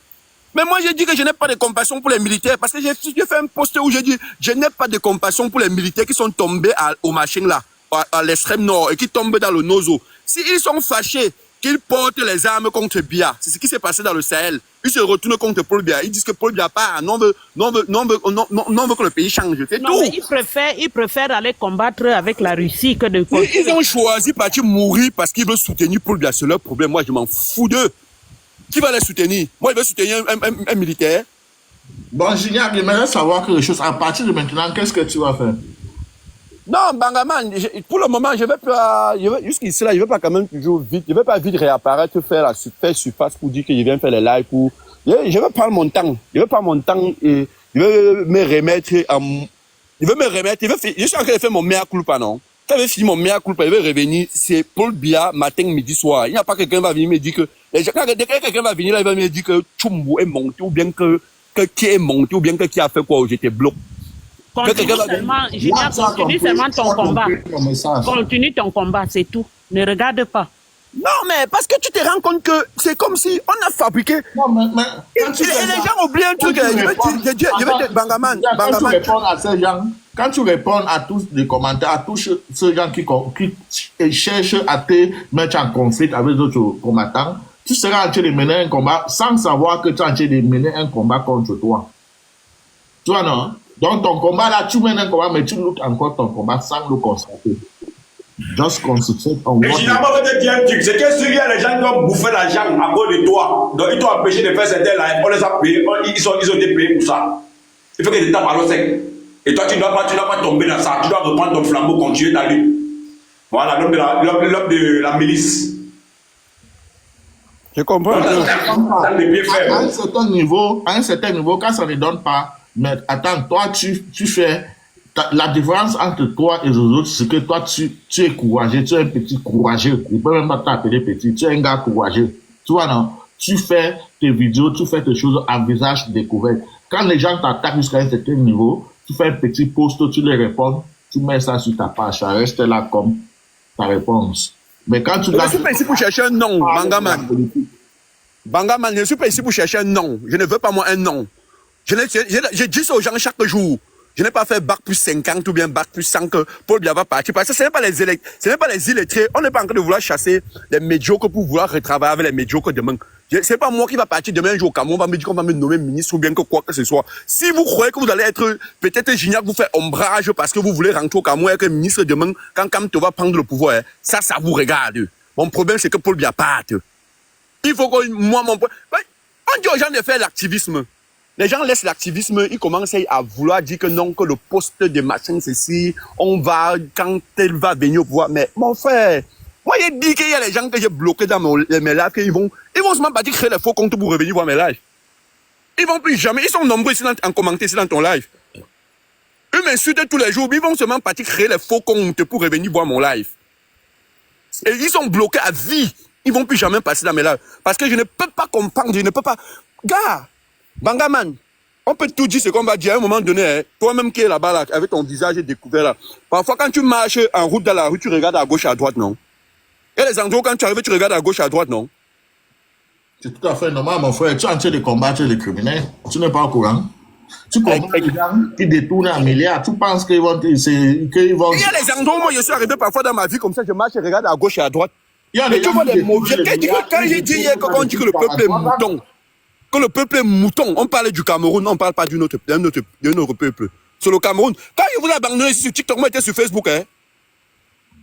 Mais moi, j'ai dit que je n'ai pas de compassion pour les militaires parce que j'ai fait un post où j'ai dit je n'ai pas de compassion pour les militaires qui sont tombés au machin là, à l'extrême nord et qui tombent dans le Nozo. S'ils sont fâchés qu'ils portent les armes contre Biya, c'est ce qui s'est passé dans le Sahel. Ils se retournent contre Paul Biya. Ils disent que Paul Biya part, non veut que le pays change. C'est tout. Ils préfèrent aller combattre avec la Russie que de... Ils ont choisi de partir mourir parce qu'ils veulent soutenir Paul Biya. C'est leur problème. Moi, je m'en fous d'eux. Qui va les soutenir? Moi, il veut soutenir un militaire. Bon, Junior, j'aimerais savoir quelque chose. À partir de maintenant, qu'est-ce que tu vas faire? Non, Bangaman, pour le moment, jusqu'ici là, je ne vais pas quand même toujours vite, je ne vais pas vite réapparaître, faire surface pour dire que je viens faire les lives. Je vais prendre mon temps. Je vais prendre mon temps et je vais me remettre je suis en train de faire mon mea culpa, non? Quand je vais finir mon mea culpa, je vais revenir, c'est Paul Biya, matin, midi, soir. Il n'y a pas quelqu'un qui va venir me dire que, quand quelqu'un va venir là, il va me dire que Tchumbu est monté, ou bien que qui est monté, ou bien que qui a fait quoi, ou j'étais bloqué. Continue seulement ton combat. Continue ton combat, c'est tout. Ne regarde pas. Non, mais parce que tu te rends compte que c'est comme si on a fabriqué. Non, mais et les gens oublient un truc. Je vais dire, Bangaman. Quand tu réponds à tous les commentaires, à tous ceux gens qui cherchent à te mettre en conflit avec d'autres combattants, tu seras en train de mener un combat sans savoir que tu es en train de mener un combat contre toi. Tu vois, non? Donc, ton combat là, tu mènes un combat, mais tu luttes encore ton combat sans le constater. Just concentrate on what. Mais finalement, je vais te dire un truc, c'est que s'il y a les gens qui ont bouffé l'argent à cause de toi, donc ils t'ont empêché de faire certains lives, on les a payés, ils ont été payés pour ça. Il faut que tu tapes à l'eau sec. Et toi, tu ne dois pas tomber dans ça, tu dois reprendre ton flambeau, continuer ta lutte. Voilà, l'homme de la milice. Je comprends. À un certain niveau, quand ça ne donne pas, mais attends, toi, tu fais... La différence entre toi et les autres, c'est que toi, tu es courageux, tu es un petit courageux. Je ne peux même pas t'appeler petit, tu es un gars courageux. Tu vois, non? Tu fais tes vidéos, tu fais tes choses à visage découvert. Quand les gens t'attaquent jusqu'à un certain niveau, tu fais un petit post, tu les réponds, tu mets ça sur ta page, ça reste là comme ta réponse. Mais quand tu... Je ne suis pas ici pour chercher un nom, Bangaman. Bangaman, je ne suis pas ici pour chercher un nom. Je ne veux pas moi un nom. Je dis ça aux gens chaque jour. Je n'ai pas fait bac plus 50 ou bien bac plus 100 que Paul Biya va partir. Parce que ce n'est pas les illettrés. On n'est pas en train de vouloir chasser les médiocres pour vouloir retravailler avec les médiocres demain. Ce n'est pas moi qui va partir demain un jour au Cameroun. On va me dire qu'on va me nommer ministre ou bien que quoi que ce soit. Si vous croyez que vous allez être peut-être Gignac, vous fait ombrage parce que vous voulez rentrer au Cameroun et que ministre demain, quand Kamto va prendre le pouvoir, ça vous regarde. Mon problème, c'est que Paul Biya parte. Il faut que moi, on dit aux gens de faire l'activisme. Les gens laissent l'activisme, ils commencent à vouloir dire que non, que le poste de machin, ceci, on va, quand elle va venir au pouvoir. Mais mon frère, moi j'ai dit qu'il y a les gens que j'ai bloqués dans mes lives, qu'ils vont seulement pas dire créer les faux comptes pour revenir voir mes lives. Ils vont plus jamais, ils sont nombreux ici en commenter ici dans ton live. Eux m'insultent tous les jours, mais ils vont seulement pas dire créer les faux comptes pour revenir voir mon live. Et ils sont bloqués à vie. Ils vont plus jamais passer dans mes lives. Parce que je ne peux pas comprendre, je ne peux pas. Gars! Bangaman, on peut tout dire ce qu'on va dire à un moment donné, hein. Toi-même qui es là-bas, là, avec ton visage découvert là. Parfois, quand tu marches en route dans la rue, tu regardes à gauche, à droite, non? Et les endroits, quand tu arrives, tu regardes à gauche, à droite, non? C'est tout à fait normal, mon frère. Tu es en train de combattre les criminels. Tu n'es pas au courant. Tu comprends les gens qui détournent un milliard. Tu penses qu'ils vont... Il y a les endroits où moi, je suis arrivé parfois dans ma vie comme ça, je marche et regarde à gauche et à droite. Mais tu vois les mauvais. Quand j'ai dit hier qu'on dit que le peuple est mouton, que le peuple est mouton, on parlait du Cameroun, on ne parle pas d'un autre peuple. C'est le Cameroun. Quand je vous ai abandonné sur TikTok, moi j'étais sur Facebook, hein.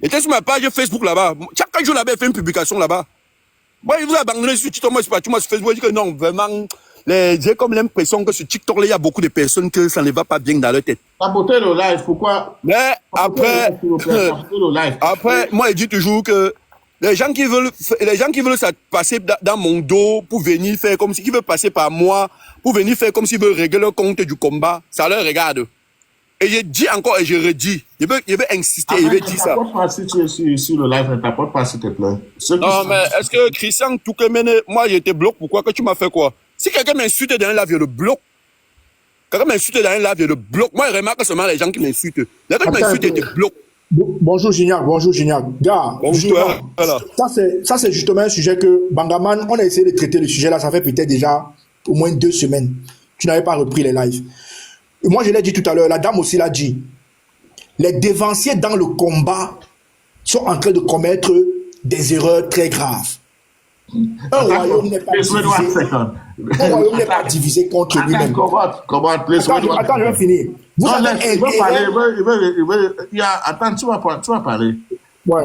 J'étais sur ma page Facebook là-bas. Chaque jour là-bas, j'ai fait une publication là-bas. Moi, je vous ai abandonné sur TikTok, moi je suis parti, moi sur Facebook, je dis que non, vraiment, j'ai comme l'impression que sur TikTok, là, il y a beaucoup de personnes que ça ne va pas bien dans leur tête. Saboter le live, pourquoi? Mais après, moi je dis toujours que les gens qui veulent passer dans mon dos pour venir faire comme s'ils veulent passer par moi, pour venir faire comme s'ils veulent régler leur compte du combat, ça leur regarde. Et je dis encore et je redis. Je veux insister, je veux dire ça. T'apportes pas si tu es sur le live, ne t'apporte pas s'il te plaît. Non, mais est-ce que Christian Toukemene, moi je te bloque, pourquoi? Que tu m'as fait quoi? Si quelqu'un m'insulte dans un live, je le bloque. Quelqu'un m'insulte dans un live, je le bloque. Moi, je remarque seulement les gens qui m'insultent. Les gens qui m'insultent, je te bloque. Bonjour Gignac, bonjour Gignac. Gars, bonjour, voilà. Ça c'est justement un sujet que Bangaman, on a essayé de traiter le sujet là, ça fait peut-être déjà au moins 2 semaines. Tu n'avais pas repris les lives. Et moi je l'ai dit tout à l'heure, la dame aussi l'a dit. Les dévanciers dans le combat sont en train de commettre des erreurs très graves. Un royaume n'est pas divisé contre lui-même. Attends, je vais finir. Vous avez Attends, tu vas parler. Ouais.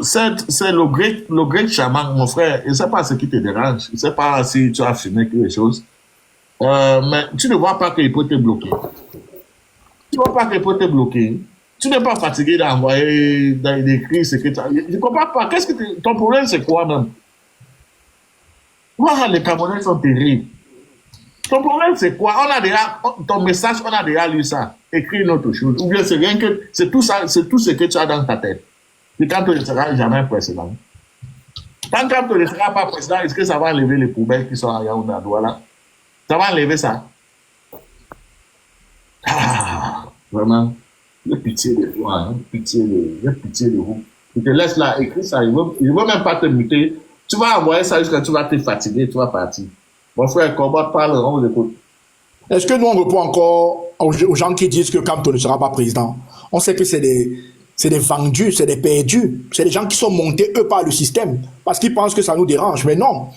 C'est le great chaman, mon frère. Je ne sais pas ce qui te dérange. Je ne sais pas si tu as fumé quelque chose. Mais tu ne vois pas qu'il peut te bloquer. Tu ne vois pas qu'il peut te bloquer. Tu n'es pas fatigué d'envoyer des cris, ce que tu as. Je ne comprends pas. Ton problème, c'est quoi même? Voilà, les Camerounais sont terribles. Ton problème, c'est quoi? Ton message, on a déjà lu ça. Écris une autre chose. Ou bien c'est rien que. C'est tout ça, c'est tout ce que tu as dans ta tête. Et quand tu ne seras jamais président. Quand tu ne seras pas président, est-ce que ça va enlever les poubelles qui sont à Yaoundé à Douala? Ça va enlever ça? Ah, vraiment. J'ai pitié de toi, hein. J'ai pitié de vous. Je te laisse là, écris ça. Il ne veut même pas te muter. Tu vas envoyer ça jusqu'à tu vas te fatiguer, tu vas partir. Mon frère, combat, parle, on vous écoute. Est-ce que nous, on répond encore aux gens qui disent que Kamto ne sera pas président? On sait que c'est des vendus, c'est des perdus. C'est des gens qui sont montés, eux, par le système. Parce qu'ils pensent que ça nous dérange. Mais non.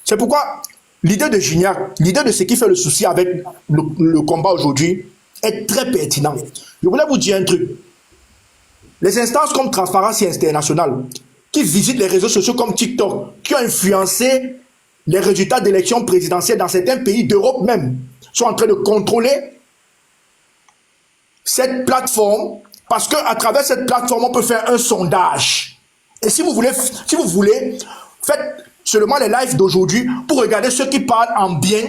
C'est pourquoi l'idée de Gignac, l'idée de ce qui fait le souci avec le combat aujourd'hui est très pertinent. Je voulais vous dire un truc. Les instances comme Transparency International, qui visitent les réseaux sociaux comme TikTok, qui ont influencé les résultats d'élections présidentielles dans certains pays d'Europe même, sont en train de contrôler cette plateforme, parce qu'à travers cette plateforme, on peut faire un sondage. Et si vous voulez, faites seulement les lives d'aujourd'hui pour regarder ceux qui parlent en bien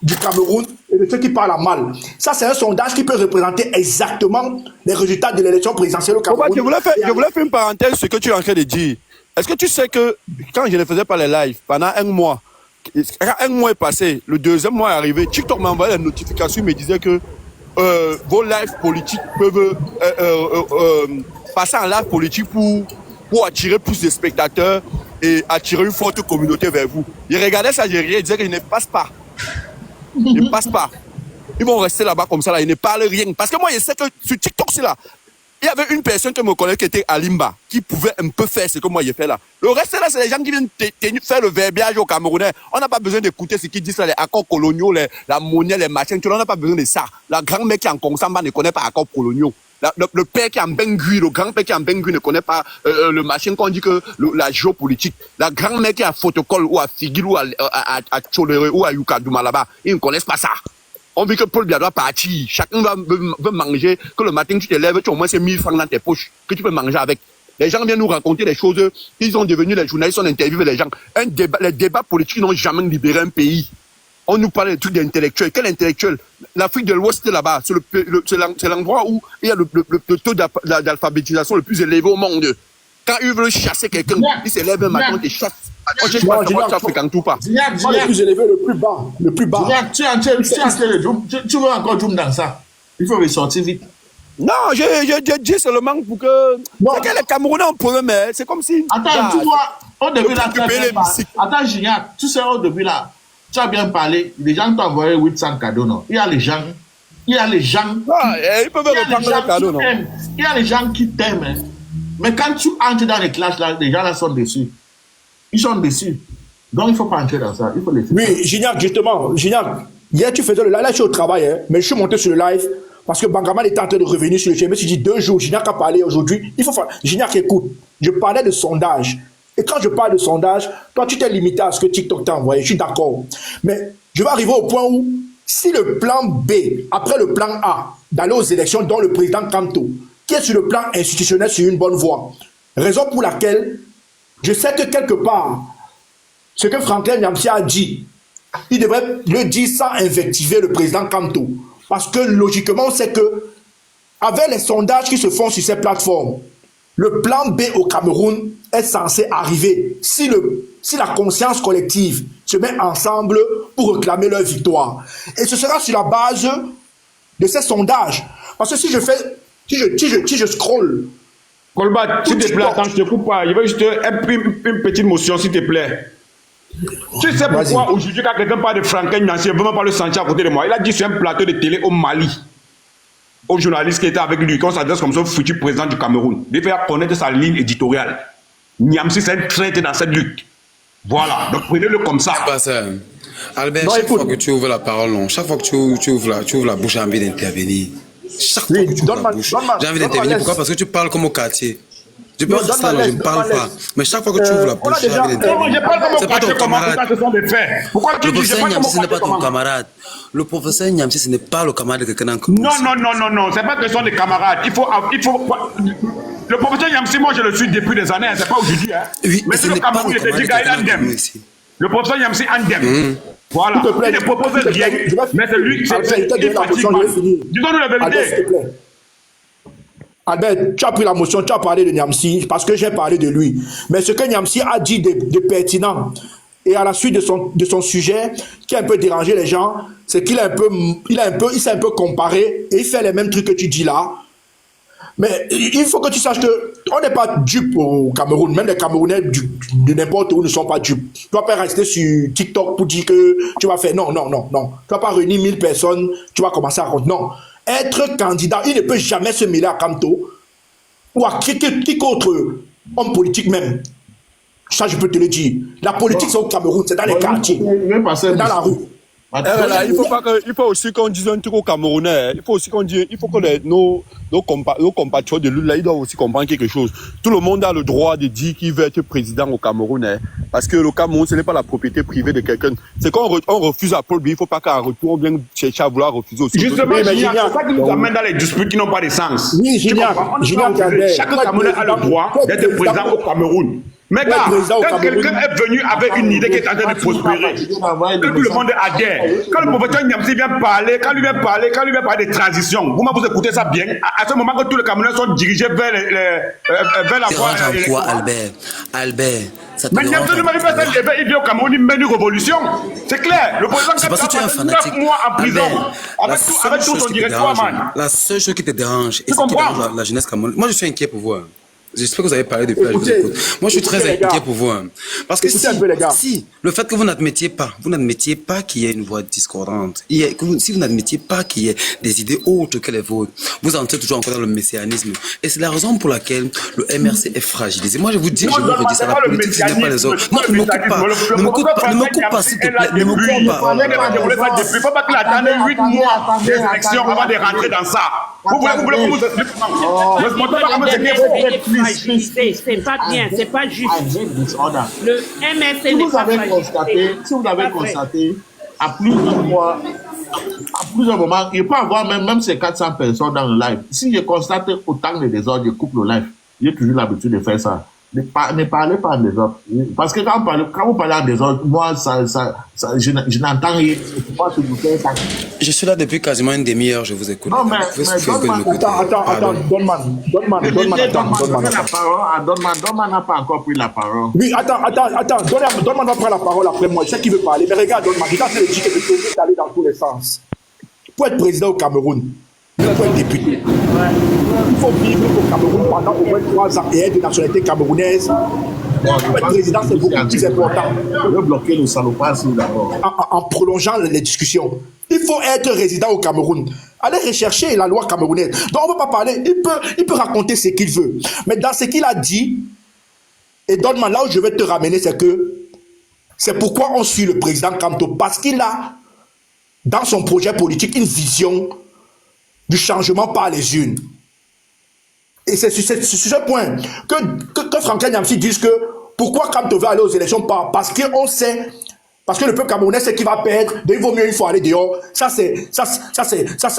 du Cameroun et de ceux qui parlent en mal. Ça, c'est un sondage qui peut représenter exactement les résultats de l'élection présidentielle au Cameroun. Je voulais faire une parenthèse sur ce que tu es en train de dire. Est-ce que tu sais que quand je ne faisais pas les lives, pendant un mois, quand un mois est passé, le deuxième mois est arrivé, TikTok m'a envoyé la notification, il me disait que vos lives politiques peuvent passer en live politique pour attirer plus de spectateurs et attirer une forte communauté vers vous. Je regardais ça, je riais, je disais que je ne passe pas. Je ne passe pas. Ils vont rester là-bas comme ça, là, ils ne parlent rien. Parce que moi, je sais que sur TikTok, c'est là. Il y avait une personne que me connaît qui était à Limba, qui pouvait un peu faire ce que moi j'ai fait là. Le reste là, c'est les gens qui viennent faire le verbiage aux Camerounais. On n'a pas besoin d'écouter ce qu'ils disent là, les accords coloniaux, la monnaie, les machins. On n'a pas besoin de ça. La grand-mère qui est en Konsamba ne connaît pas accords coloniaux. Le père qui est en Bengui, le grand-père qui est en Bengui ne connaît pas le machin qu'on dit que la géopolitique. La grand-mère qui est à Fotokol ou à Figil ou à Tcholere ou à Yukadouma là-bas, ils ne connaissent pas ça. On veut que Paul Biya doit partir. Chacun veut manger. Que le matin, tu te lèves, tu as au moins 1000 francs dans tes poches que tu peux manger avec. Les gens viennent nous raconter des choses. Ils sont devenus les journalistes, on interviewe les gens. Les débats politiques n'ont jamais libéré un pays. On nous parle de trucs d'intellectuels. Quel intellectuel? L'Afrique de l'Ouest est là-bas. C'est l'endroit où il y a le taux d'alphabétisation le plus élevé au monde. Quand ils veulent chasser quelqu'un, ils se lèvent un matin, ils chassent. Je ne sais pas comment tu fréquentes ou pas. Le plus élevé, le plus bas. Tu veux encore zoom dans ça? Il faut ressortir vite. Non, je dis seulement pour que... C'est que les Camerounais ont problème, c'est comme si... Attends, tu vois, au début là, tu as bien parlé. Attends, Gignac, tu sais, au début là, tu as bien parlé, les gens t'ont envoyé 800 cadeaux, non? Il y a les gens... ils peuvent reprendre les cadeaux, non? Il y a les gens qui t'aiment, hein. Mais quand tu entres dans les classes là, les gens là sont déçus. Ils sont déçus. Donc, il ne faut pas entrer dans ça. Il faut les faire. Oui, Gignac, justement. Gignac, hier, tu faisais le live. Là, je suis au travail, hein, mais je suis monté sur le live parce que Bangaman était en train de revenir sur le chaîne. Je me suis dit 2 jours, Gignac a parlé aujourd'hui. Il faut faire. Gignac, écoute. Je parlais de sondage. Et quand je parle de sondage, toi, tu t'es limité à ce que TikTok t'a envoyé. Je suis d'accord. Mais je vais arriver au point où, si le plan B, après le plan A, d'aller aux élections, dont le président Kamto, qui est sur le plan institutionnel sur une bonne voie, raison pour laquelle je sais que quelque part, ce que Franklin Nyamsi a dit, il devrait le dire sans invectiver le président Kamto. Parce que logiquement, on sait que avec les sondages qui se font sur ces plateformes, le plan B au Cameroun est censé arriver si la conscience collective se met ensemble pour réclamer leur victoire. Et ce sera sur la base de ces sondages. Parce que si je scrolle... Kolba, s'il te plaît, attends, je te coupe pas. Je veux juste une petite motion, s'il te plaît. Tu sais pourquoi aujourd'hui, quand quelqu'un parle de Franklin Nancy, il ne veut même pas le sentir à côté de moi. Il a dit sur un plateau de télé au Mali, au journaliste qui était avec lui, qu'on s'adresse comme son futur président du Cameroun. Il fait connaître sa ligne éditoriale. Niamsi, c'est un traître dans cette lutte. Voilà, donc prenez-le comme ça. C'est pas ça. Albert, non, chaque fois que tu ouvres la parole, non, chaque fois que tu ouvres la bouche, j'ai envie d'intervenir. Chaque fois que tu ouvres la bouche, j'ai envie d'intervenir. Pourquoi? Parce que tu parles comme au quartier. Je peux rester là, je ne parle pas. Mais chaque fois que tu ouvres la bouche, j'ai envie d'intervenir. C'est pas ton camarade. Le professeur Niamsi, ce n'est pas ton camarade. Le professeur Niamsi, ce n'est pas le camarade de quelqu'un dans le Non, c'est pas question de camarades. Il faut... Le professeur Niamsi, moi je le suis depuis des années, c'est pas aujourd'hui. Hein. Oui, mais c'est le Cameroun, il était dit Andem. Le professeur Niamsi Andem. Voilà, il ne propose rien, mais c'est lui qui fatigue. Disons-nous la vérité. Albert, tu as pris la motion, tu as parlé de Niamsi, parce que j'ai parlé de lui. Mais ce que Niamsi a dit de pertinent, et à la suite de son sujet, qui a un peu dérangé les gens, c'est qu'il s'est un peu comparé, et il fait les mêmes trucs que tu dis là. Mais il faut que tu saches qu'on n'est pas dupe au Cameroun. Même les Camerounais de n'importe où ne sont pas dupes. Tu ne vas pas rester sur TikTok pour dire que tu vas faire... Non. Tu ne vas pas réunir 1000 personnes, tu vas commencer à raconter. Non. Être candidat, il ne peut jamais se mêler à Kamto ou à quiconque autre homme politique même. Ça, je peux te le dire. La politique, c'est au Cameroun, c'est dans les quartiers, c'est dans la rue. Il faut aussi qu'on dise un truc aux Camerounais. Il faut aussi qu'on dise, il faut que nos compatriotes de l'île, ils doivent aussi comprendre quelque chose. Tout le monde a le droit de dire qu'il veut être président au Cameroun. Hein, parce que le Cameroun, ce n'est pas la propriété privée de quelqu'un. C'est qu'on refuse à Paul Biya, il ne faut pas qu'à retour, on vienne chercher à vouloir refuser aussi. Justement, c'est ça qui nous amène dans les disputes qui n'ont pas de sens. Oui, chaque Camerounais a le droit d'être président au Cameroun. Mais gars, quand quelqu'un est venu avec une idée qui est en train de prospérer, que tout le monde adhère, quand le professeur Niamsi vient parler, quand lui vient parler de transition, vous écoutez ça bien, à ce moment que tous les Camerounais sont dirigés vers la voie électorale. Albert, mais Niamsi ne m'arrive pas à lever, il vient au Cameroun, il mène une révolution. C'est clair, le président c'est parce que tu es un fanatique. 9 mois en prison, avec tout son directoire, man. La seule chose qui te dérange, et ce qui dérange la jeunesse camerounaise, moi je suis inquiet pour vous. J'espère que vous avez parlé depuis là, je vous écoute. Moi, je suis très inquiet pour vous. Parce que si le fait que vous n'admettiez pas qu'il y ait une voix discordante, si vous n'admettiez pas qu'il y ait des idées autres que les vôtres, vous entrez toujours encore dans le messianisme. Et c'est la raison pour laquelle le MRC est fragilisé. Moi, je vous dis, je vous redis ça, la politique, ce n'est pas les autres. Non, ne me coupe pas. Ne me coupe pas, s'il te plaît. Ne me coupe pas. Il ne faut pas qu'il attende 8 mois des élections avant de rentrer dans ça. Vous voulez que vous c'est pas bien, c'est pas juste. Le MSC n'est pas si vous avez constaté, à plusieurs moments, il peut y avoir même ces 400 personnes dans le live. Si je constate autant de désordre, je coupe le live. J'ai toujours l'habitude de faire ça. Ne parlez pas en désordre. Parce que quand vous parlez en désordre, moi, je n'entends rien. Je suis là depuis quasiment une demi-heure, je vous écoute. Non, mais attends, Donman n'a pas encore pris la parole. Oui, attends, Donman va prendre la parole après moi. Je sais qu'il veut parler, mais regarde, Donman, regarde, c'est le dit que tu peux aller dans tous les sens. Pour être président au Cameroun, il faut être député. Il faut vivre au Cameroun pendant au moins 3 ans et être de nationalité camerounaise. Être président, c'est beaucoup plus important. On veut bloquer le salopard d'abord. En prolongeant les discussions. Il faut être résident au Cameroun. Allez rechercher la loi camerounaise. Donc on ne peut pas parler. Il peut raconter ce qu'il veut. Mais dans ce qu'il a dit, et donne-moi là où je vais te ramener, c'est pourquoi on suit le président Kamto. Parce qu'il a, dans son projet politique, une vision du changement par les urnes. Et c'est sur ce point que Franklin Niamsi dise que pourquoi Kamto veut aller aux élections, parce qu'on sait, parce que le peuple camerounais sait qu'il va perdre, donc il vaut mieux une fois aller dehors. Ça c'est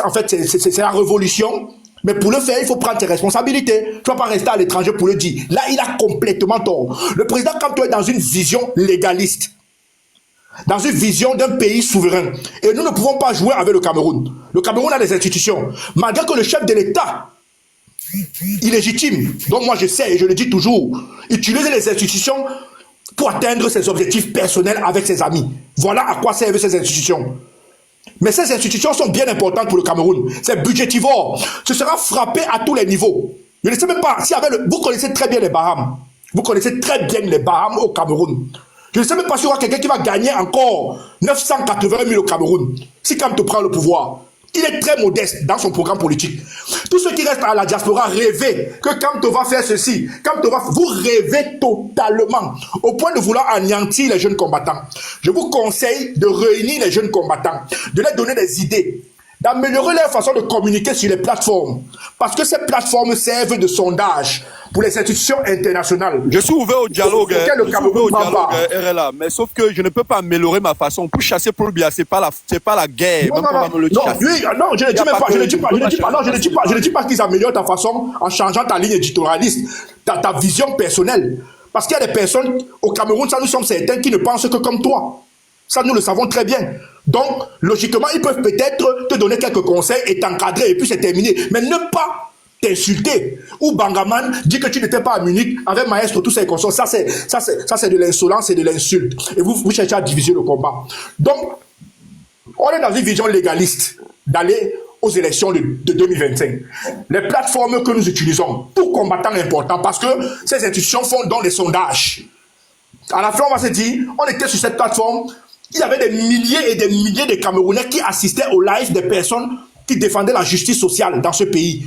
en fait c'est la révolution. Mais pour le faire, il faut prendre ses responsabilités. Tu ne vas pas rester à l'étranger pour le dire. Là, il a complètement tort. Le président Kamto est dans une vision légaliste. dans une vision d'un pays souverain. Et nous ne pouvons pas jouer avec le Cameroun. Le Cameroun a des institutions. Malgré que le chef de l'État, illégitime, donc moi je sais et je le dis toujours, utilise les institutions pour atteindre ses objectifs personnels avec ses amis. Voilà à quoi servent ces institutions. Mais ces institutions sont bien importantes pour le Cameroun. C'est budgétivore. Ce sera frappé à tous les niveaux. Je ne sais même pas si avec le... Vous connaissez très bien les Bahamas. Vous connaissez très bien les Bahamas au Cameroun. Je ne sais même pas s'il y aura quelqu'un qui va gagner encore 980 000 au Cameroun. Si Kamto prend le pouvoir. Il est très modeste dans son programme politique. Tous ceux qui restent à la diaspora rêvaient que Kamto va faire ceci. Kamto va... Vous rêvez totalement. Au point de vouloir anéantir les jeunes combattants. Je vous conseille de réunir les jeunes combattants. De leur donner des idées. D'améliorer leur façon de communiquer sur les plateformes. Parce que ces plateformes servent de sondage pour les institutions internationales. Je suis ouvert au dialogue, RLA, mais sauf que je ne peux pas améliorer ma façon. Pour chasser Paul Biya, c'est pas la guerre. Non, je ne dis même pas, je ne dis pas qu'ils améliorent ta façon en changeant ta ligne éditorialiste, ta vision personnelle. Parce qu'il y a des personnes au Cameroun, ça nous sommes certains qui ne pensent que comme toi. Ça, nous le savons très bien. Donc, logiquement, ils peuvent peut-être te donner quelques conseils et t'encadrer et puis c'est terminé. Mais ne pas t'insulter. Ou Bangaman dit que tu n'étais pas à Munich avec Maestro, tous ces consciences. Ça, c'est de l'insolence et de l'insulte. Et vous cherchez à diviser le combat. Donc, on est dans une vision légaliste d'aller aux élections de 2025. Les plateformes que nous utilisons pour combattants importants, parce que ces institutions font donc des sondages. À la fin, on va se dire, on était sur cette plateforme, il y avait des milliers et des milliers de Camerounais qui assistaient au live des personnes qui défendaient la justice sociale dans ce pays.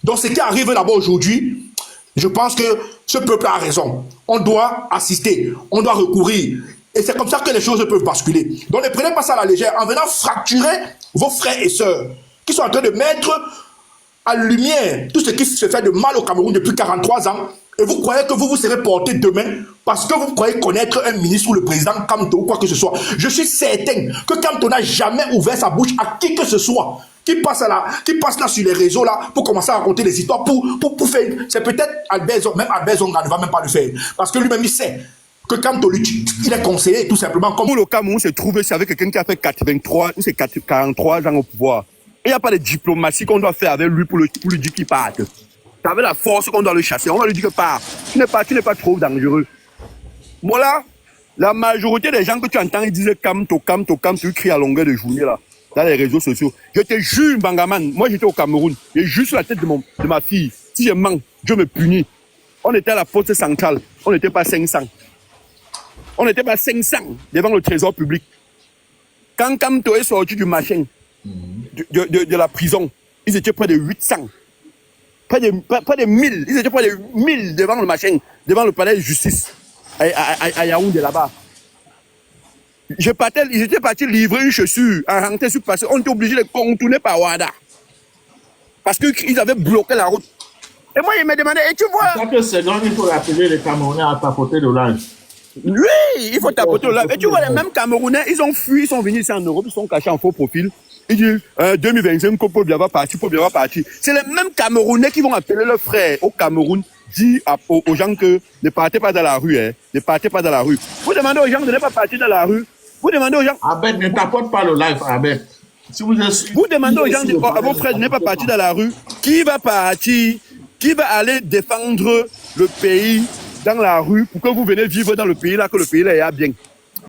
Donc ce qui arrive là-bas aujourd'hui, je pense que ce peuple a raison. On doit assister, on doit recourir. Et c'est comme ça que les choses peuvent basculer. Donc ne prenez pas ça à la légère en venant fracturer vos frères et sœurs qui sont en train de mettre à lumière tout ce qui se fait de mal au Cameroun depuis 43 ans. Et vous croyez que vous serez porté demain parce que vous croyez connaître un ministre ou le président Kamto ou quoi que ce soit. Je suis certain que Kamto n'a jamais ouvert sa bouche à qui que ce soit qui passe là sur les réseaux là pour commencer à raconter des histoires pour faire. C'est peut-être Albert Zonga, même Albert Zonga ne va même pas le faire parce que lui-même il sait que Kamto il est conseillé tout simplement comme le Cameroun s'est trouvé avec quelqu'un qui a fait 83 ou c'est 43 ans au pouvoir. Il n'y a pas de diplomatie qu'on doit faire avec lui pour lui dire qu'il parte. C'est avec la force qu'on doit le chasser. On va lui dire que part. Tu n'es pas trop dangereux. Voilà. La majorité des gens que tu entends, ils disent Kamto, ils crient à longueur de journée là, dans les réseaux sociaux. Je te jure, Bangaman, moi j'étais au Cameroun. J'ai juste sur la tête de ma fille. Si je mens, Dieu me punit. On était à la poste centrale. On n'était pas 500. On n'était pas 500 devant le trésor public. Quand Kamto est sorti du machin, de la prison, ils étaient près de 800. Près de 1000. Ils étaient près de 1000 devant le machin, devant le palais de justice à Yaoundé là-bas. J'étais parti livrer une chaussure en rentrant sur passé. On était obligé de contourner par Ouada. Parce qu'ils avaient bloqué la route. Et moi, il me demandait, et tu vois. C'est que c'est donc il faut appeler les Camerounais à tapoter de l'âge. Oui, il faut tapoter de l'âge. Et tu vois, les mêmes Camerounais, ils ont fui, ils sont venus ici en Europe, ils sont cachés en faux profil. Ils disent 2025, Paul Biya va partir. C'est les mêmes Camerounais qui vont appeler leurs frères au Cameroun, dire aux gens que ne partez pas dans la rue, ne partez pas dans la rue. Vous demandez aux gens de ne pas partir dans la rue. Vous demandez aux gens. Abed, ne tapote pas le live, Abed. Si vous demandez aux gens, à vos frères de ne pas partir dans la rue, qui va partir, qui va aller défendre le pays dans la rue pour que vous venez vivre dans le pays là, que le pays là est bien.